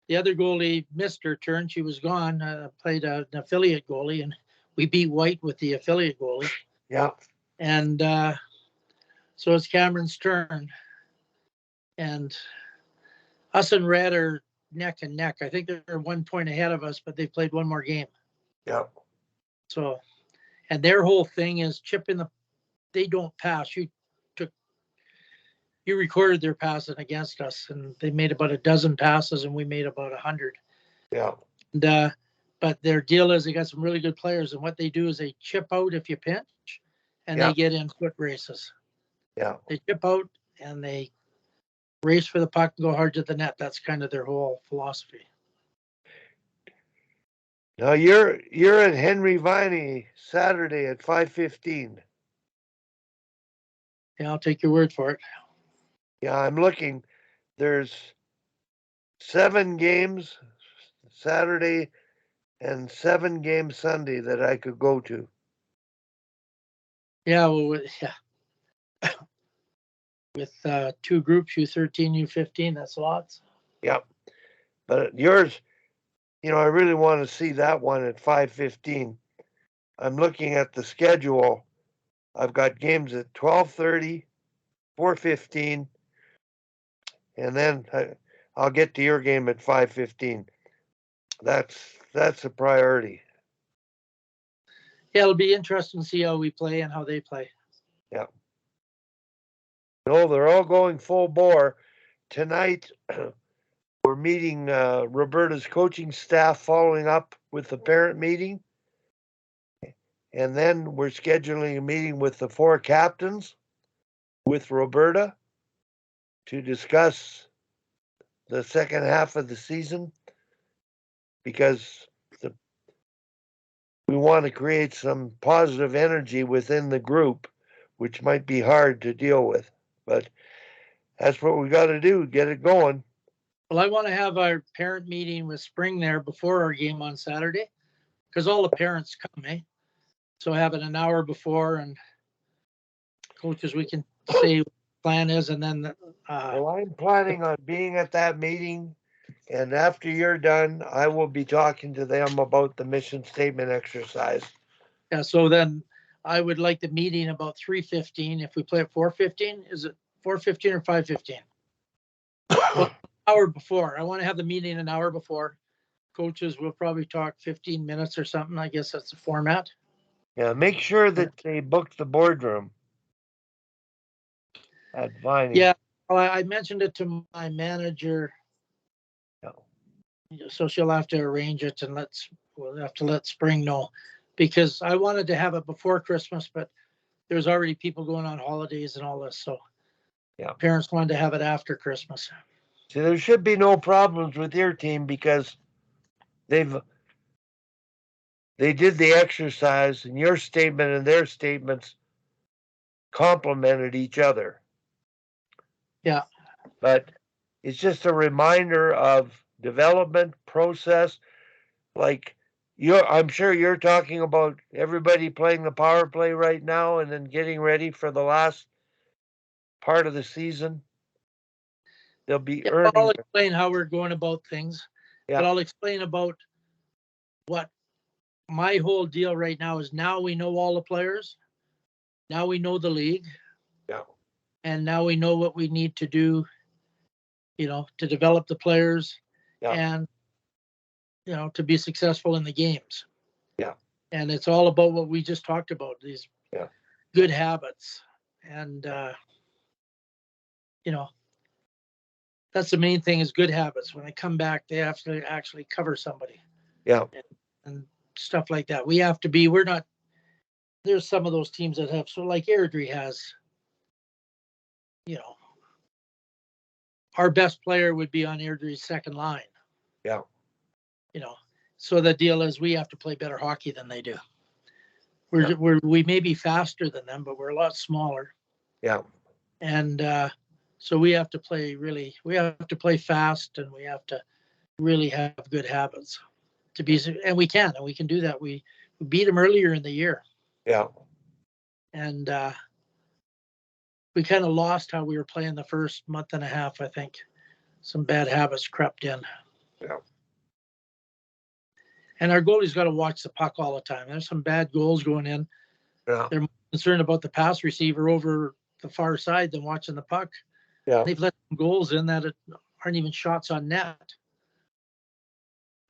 the other goalie missed her turn. She was gone. Played an affiliate goalie, and we beat White with the affiliate goalie. Yeah. And so it's Cameron's turn. And us and Red are neck and neck. I think they're 1 point ahead of us, but they've played one more game. Yeah. So, and their whole thing is chipping they don't pass. You recorded their passing against us, and they made about a dozen passes, and we made about 100. Yeah. And but their deal is they got some really good players, and what they do is they chip out if you pinch, and Yeah. they get in foot races. Yeah. They chip out and they race for the puck and go hard to the net. That's kind of their whole philosophy. Now you're at Henry Viney Saturday at 5:15. Yeah, I'll take your word for it. Yeah, I'm looking. There's 7 games Saturday and 7 games Sunday that I could go to. Yeah, well, yeah. With 2 groups, U13, U15, that's lots. Yep. But yours, I really want to see that one at 5:15. I'm looking at the schedule. I've got games at 12:30, 4:15, and then I'll get to your game at 5:15. That's a priority. Yeah, it'll be interesting to see how we play and how they play. Yeah. No, they're all going full bore. Tonight, we're meeting Roberta's coaching staff following up with the parent meeting. And then we're scheduling a meeting with the 4 captains with Roberta to discuss the second half of the season because we want to create some positive energy within the group, which might be hard to deal with. But that's what we got to do, get it going. Well, I want to have our parent meeting with Spring there before our game on Saturday because all the parents come, eh? So have it an hour before, and coaches, we can say what the plan is, and then Well, I'm planning on being at that meeting, and after you're done, I will be talking to them about the mission statement exercise. yeah. So then I would like the meeting about 3:15. If we play at 4:15, is it 4:15 or 5:15? Well, hour before. I want to have the meeting an hour before. Coaches will probably talk 15 minutes or something. I guess that's the format. Yeah, make sure that they book the boardroom. at Viney. Yeah, well, I mentioned it to my manager, Yeah. so she'll have to arrange it, and we'll have to let Spring know, because I wanted to have it before Christmas, but there's already people going on holidays and all this, so Yeah. parents wanted to have it after Christmas. See, there should be no problems with your team because they did the exercise, and your statement and their statements complemented each other. Yeah. But it's just a reminder of development process. Like I'm sure you're talking about everybody playing the power play right now and then getting ready for the last part of the season. They'll be earning. I'll explain how we're going about things, but I'll explain about what my whole deal right now is. Now we know all the players. Now we know the league. Yeah. And now we know what we need to do, to develop the players and, to be successful in the games. Yeah. And it's all about what we just talked about, these good habits. And, that's the main thing, is good habits. When they come back, they have to actually cover somebody. Yeah. And stuff like that. There's some of those teams that have, so like Airdrie has, our best player would be on Airdrie's second line. Yeah. So the deal is we have to play better hockey than they do. We may be faster than them, but we're a lot smaller. Yeah. And so we have to play fast, and we have to really have good habits to be, and we can do that. We beat them earlier in the year. Yeah. And we kind of lost how we were playing the first month and a half, I think. Some bad habits crept in. Yeah. And our goalie's got to watch the puck all the time. There's some bad goals going in. Yeah. They're more concerned about the pass receiver over the far side than watching the puck. Yeah. They've let some goals in that aren't even shots on net.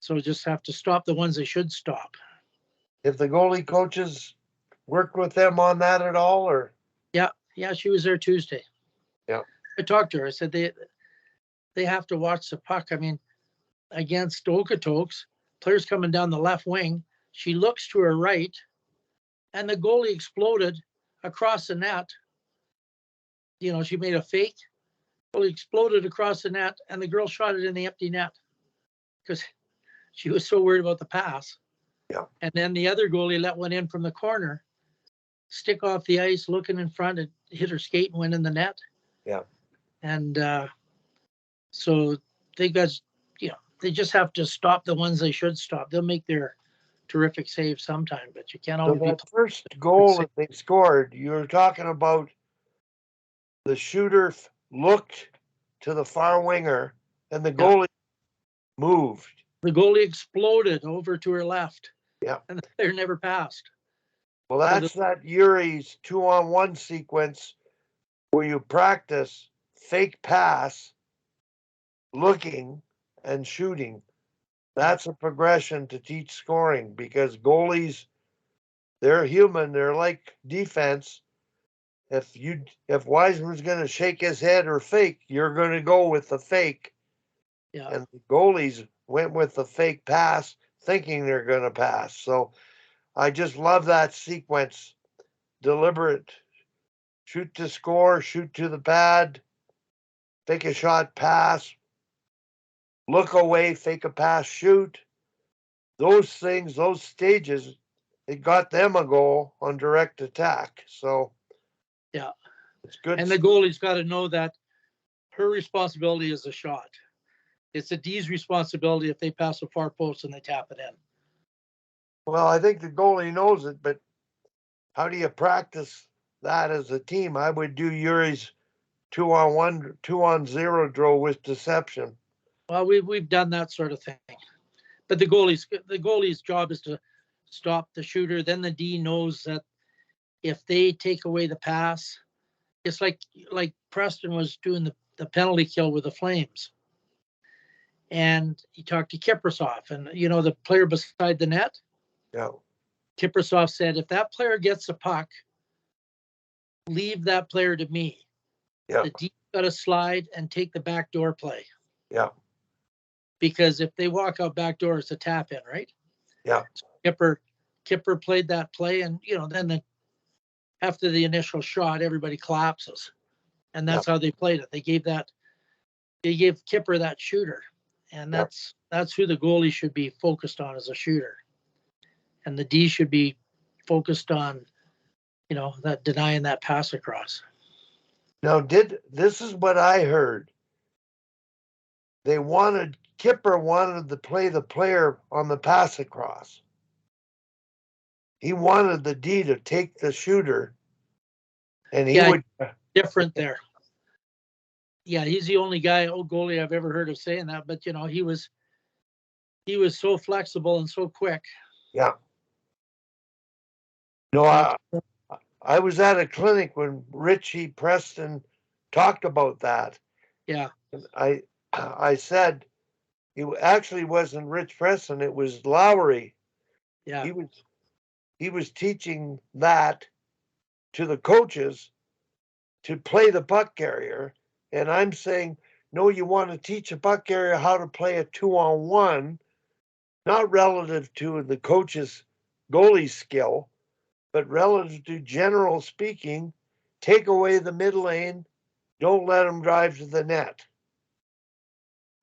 So just have to stop the ones they should stop. If the goalie coaches worked with them on that at all, or? Yeah, she was there Tuesday. Yeah. I talked to her. I said they have to watch the puck. I mean, against Okotoks, players coming down the left wing, she looks to her right, and the goalie exploded across the net. She made a fake. Goalie exploded across the net, and the girl shot it in the empty net because she was so worried about the pass. Yeah. And then the other goalie let one in from the corner, stick off the ice, looking in front, and hit her skate and went in the net. Yeah. And so they just have to stop the ones they should stop. They'll make their terrific saves sometime, but you can't always So that first goal that they scored, you were talking about the shooter looked to the far winger and the goalie moved. The goalie exploded over to her left. Yeah. And the player never passed. Well, that's that Yuri's 2-on-1 sequence where you practice fake pass, looking, and shooting. That's a progression to teach scoring, because goalies, they're human. They're like defense. If Wiseman's going to shake his head or fake, you're going to go with the fake. Yeah. And the goalies went with the fake pass, thinking they're going to pass. So I just love that sequence. Deliberate. Shoot to score, shoot to the pad, fake a shot, pass, look away, fake a pass, shoot. Those things, those stages, it got them a goal on direct attack. So it's good. And the goalie's got to know that her responsibility is a shot. It's the D's responsibility if they pass a far post and they tap it in. Well, I think the goalie knows it, but how do you practice that as a team? I would do Yuri's 2-on-1, 2-on-0 drill with deception. Well, we've done that sort of thing, but the goalie's job is to stop the shooter. Then the D knows that if they take away the pass, it's like Preston was doing the penalty kill with the Flames. And he talked to Kiprasov, and the player beside the net. Yeah. Kiprasov said, if that player gets the puck, leave that player to me. Yeah. The D got to slide and take the backdoor play. Yeah. Because if they walk out backdoor, it's a tap in, right? Yeah. So Kipper played that play, and then after the initial shot, everybody collapses, and that's how they played it. They gave Kipper that shooter, and that's who the goalie should be focused on as a shooter, and the D should be focused on, that denying that pass across. Now, this is what I heard. Kipper wanted to play the player on the pass across. He wanted the D to take the shooter, and he would. Different there. Yeah, he's the only goalie I've ever heard of saying that. But he was so flexible and so quick. Yeah. No, I was at a clinic when Richie Preston talked about that. Yeah. And I said it actually wasn't Rich Preston, it was Lowry. Yeah. He was teaching that to the coaches to play the puck carrier. And I'm saying, no, you want to teach a puck carrier how to play a 2-on-1, not relative to the coach's goalie skill, but relative to general speaking, take away the mid lane, don't let them drive to the net.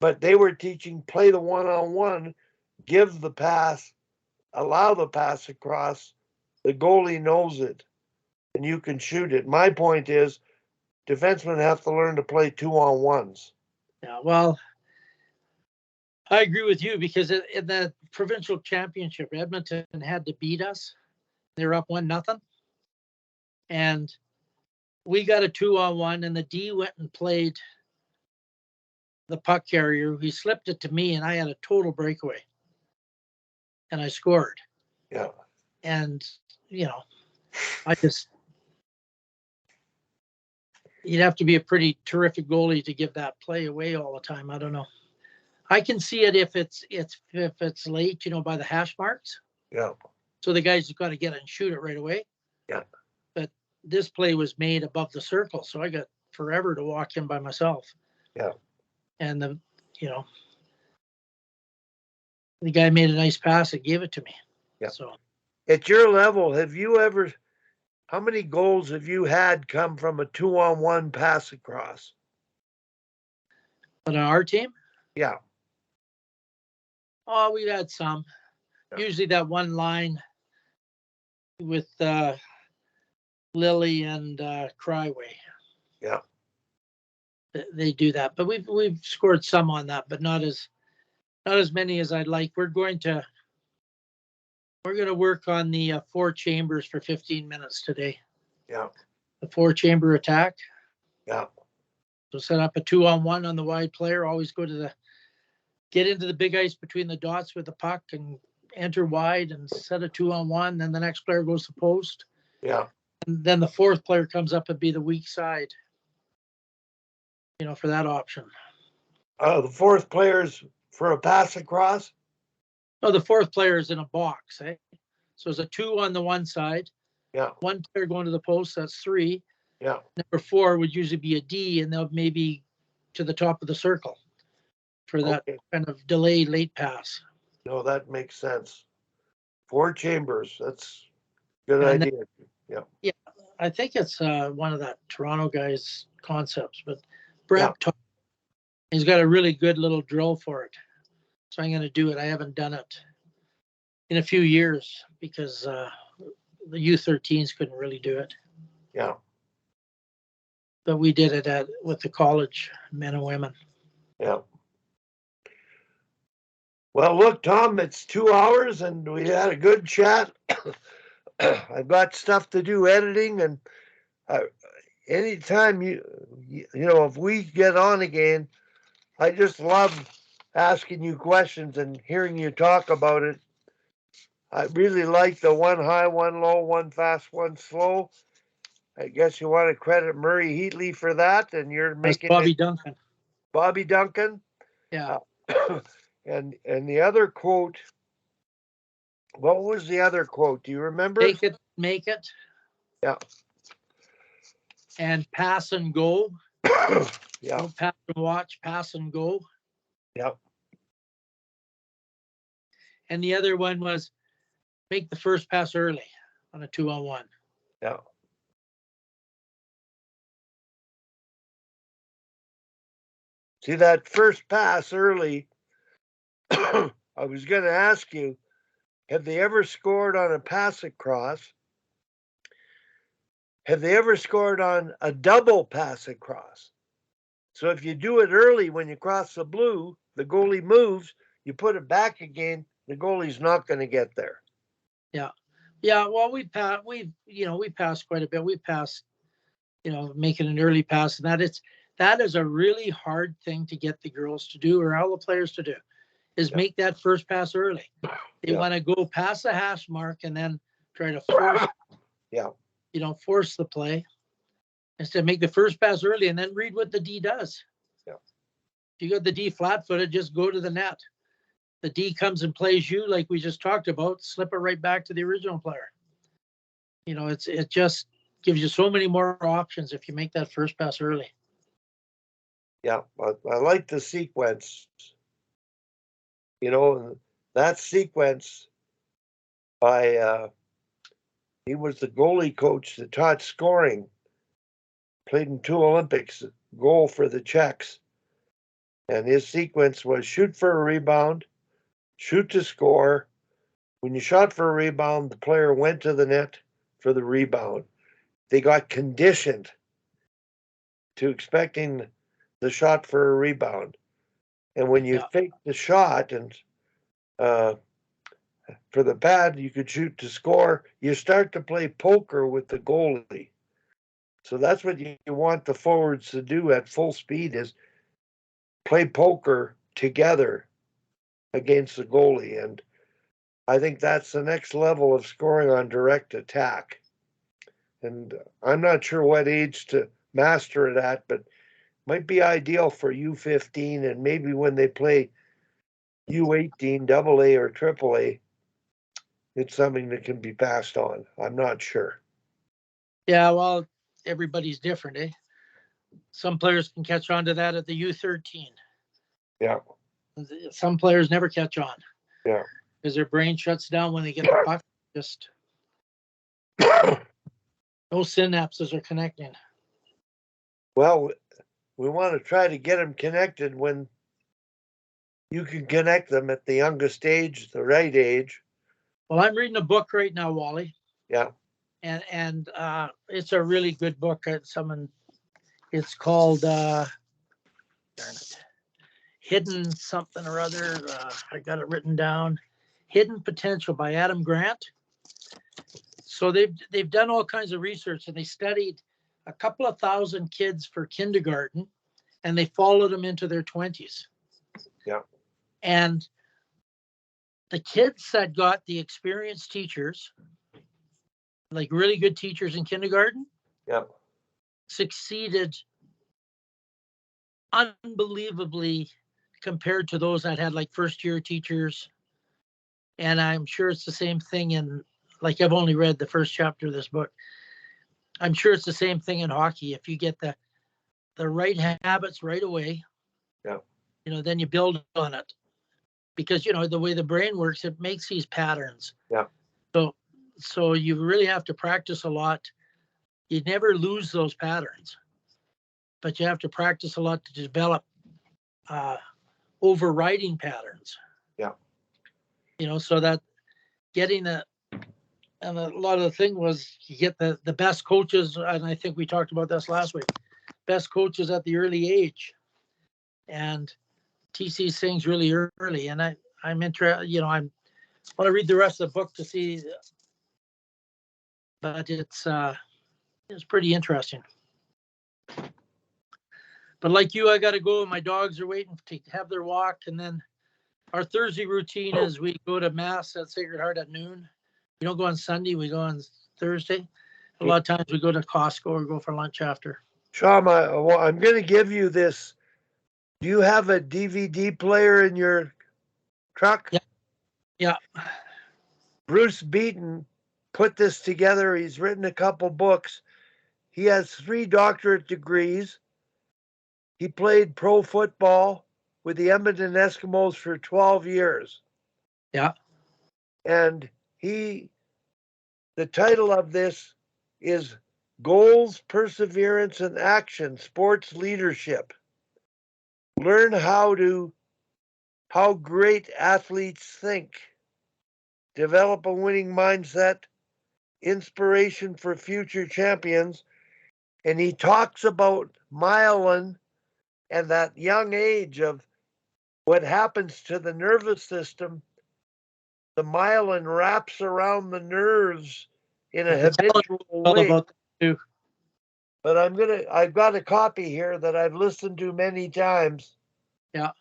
But they were teaching play the 1-on-1, give the pass, allow the pass across. The goalie knows it, and you can shoot it. My point is, defensemen have to learn to play 2-on-1s. Yeah, well, I agree with you, because in the provincial championship, Edmonton had to beat us. They were up 1-0. And we got a 2-on-1, and the D went and played the puck carrier. He slipped it to me, and I had a total breakaway. And I scored. Yeah. And, you'd have to be a pretty terrific goalie to give that play away all the time. I don't know. I can see it if it's late, by the hash marks. Yeah. So the guys have got to get it and shoot it right away. Yeah. But this play was made above the circle, so I got forever to walk in by myself. Yeah. And the guy made a nice pass and gave it to me. Yeah. So at your level, how many goals have you had come from a 2-on-1 pass across? But on our team? Yeah. Oh, we've had some. Yeah. Usually that one line with Lily and Cryway. Yeah. They do that. But we've scored some on that, but not as many as I'd like. We're going to work on the 4 chambers for 15 minutes today. Yeah. The 4-chamber attack. Yeah. So set up a 2-on-1 on the wide player. Always get into the big ice between the dots with the puck and enter wide and set a 2-on-1. Then the next player goes to post. Yeah. And then the 4th player comes up and be the weak side, for that option. The 4th player's for a pass across? No, the 4th player is in a box, eh? So it's a 2 on the one side. Yeah. 1 player going to the post, that's 3. Yeah. Number 4 would usually be a D, and they'll maybe to the top of the circle for that kind of delayed late pass. No, that makes sense. 4 chambers. That's a good idea. Yeah. I think it's one of that Toronto guy's concepts, but Brett, he's got a really good little drill for it. So I'm going to do it. I haven't done it in a few years because the U13s couldn't really do it. Yeah. But we did it with the college men and women. Yeah. Well, look, Tom, it's 2 hours and we had a good chat. I've got stuff to do, editing, and anytime if we get on again, I just love asking you questions and hearing you talk about it. I really like the 1 high, 1 low, 1 fast, 1 slow. I guess you want to credit Murray Heatley for that, and you're making Bobby Duncan. Bobby Duncan. Yeah. And the other quote. What was the other quote? Do you remember? Make it. Yeah. And pass and go. Yeah, Don't pass and watch, pass and go. yeah, And the other one was make the first pass early on a 2-on-1. yeah. See, that first pass early, I was going to ask you, have they ever scored on a pass across? Have they ever scored on a double pass across? So if you do it early when you cross the blue, the goalie moves, you put it back again, the goalie's not going to get there. Yeah. Yeah. Well, we passed quite a bit. We passed, making an early pass, and that is a really hard thing to get the girls to do, or all the players to do, is make that first pass early. They want to go past the hash mark and then try to force, force the play. Instead, make the first pass early and then read what the D does. Yeah. If you got the D flat-footed, just go to the net. The D comes and plays you like we just talked about, slip it right back to the original player. It just gives you so many more options if you make that first pass early. Yeah, I like the sequence. That sequence by he was the goalie coach that taught scoring, played in 2 Olympics, goal for the Czechs. And his sequence was shoot for a rebound, shoot to score. When you shot for a rebound, the player went to the net for the rebound. They got conditioned to expecting the shot for a rebound. And when you fake the shot and for the pad, you could shoot to score, you start to play poker with the goalie. So that's what you want the forwards to do at full speed, is play poker together against the goalie. And I think that's the next level of scoring on direct attack. And I'm not sure what age to master it at, but might be ideal for U15, and maybe when they play U18, AA or AAA, it's something that can be passed on. I'm not sure. Yeah, well, everybody's different, eh? Some players can catch on to that at the U13. Yeah. Some players never catch on. Yeah. Because their brain shuts down when they get the puck. Just no synapses are connecting. Well, we want to try to get them connected when you can connect them at the youngest age, the right age. Well, I'm reading a book right now, Wally. Yeah. And it's a really good book. It's called darn it, Hidden something or other. I got it written down. Hidden Potential by Adam Grant. So they've done all kinds of research, and they studied a couple of thousand kids for kindergarten, and they followed them into their 20s. Yeah. And the kids that got the experienced teachers, like really good teachers in kindergarten, succeeded unbelievably compared to those that had like first year teachers. And I'm sure it's the same thing like I've only read the first chapter of this book. I'm sure it's the same thing in hockey. If you get the right habits right away, then you build on it. Because, the way the brain works, it makes these patterns. Yeah. So you really have to practice a lot. You never lose those patterns, but you have to practice a lot to develop overriding patterns. Yeah. So that getting and a lot of the thing was you get the best coaches, and I think we talked about this last week, best coaches at the early age. And TC sings really early, and I'm interested, I want to read the rest of the book to see, but it's pretty interesting. But like you, I got to go. My dogs are waiting to have their walk, and then our Thursday routine is we go to Mass at Sacred Heart at noon. We don't go on Sunday, we go on Thursday. A lot of times we go to Costco or go for lunch after. Shama, I'm going to give you this. Do you have a DVD player in your truck? Yeah. Bruce Beaton put this together. He's written a couple books. He has 3 doctorate degrees. He played pro football with the Edmonton Eskimos for 12 years. Yeah. And the title of this is Goals, Perseverance, and Action, Sports Leadership. Learn how great athletes think. Develop a winning mindset, inspiration for future champions. And he talks about myelin and that young age of what happens to the nervous system. The myelin wraps around the nerves in a habitual All way. about that too. But I've got a copy here that I've listened to many times. Yeah.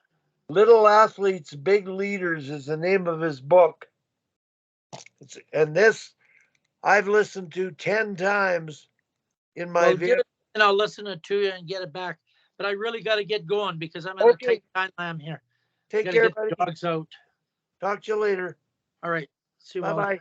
Little Athletes, Big Leaders is the name of his book. And this I've listened to 10 times in my Well, give vehicle. it, and I'll listen to you and get it back. But I really got to get going because I'm in a tight timeline here. Take Got to care, get buddy. the dogs out. Talk to you later. All right. See you, Bye Molly. bye.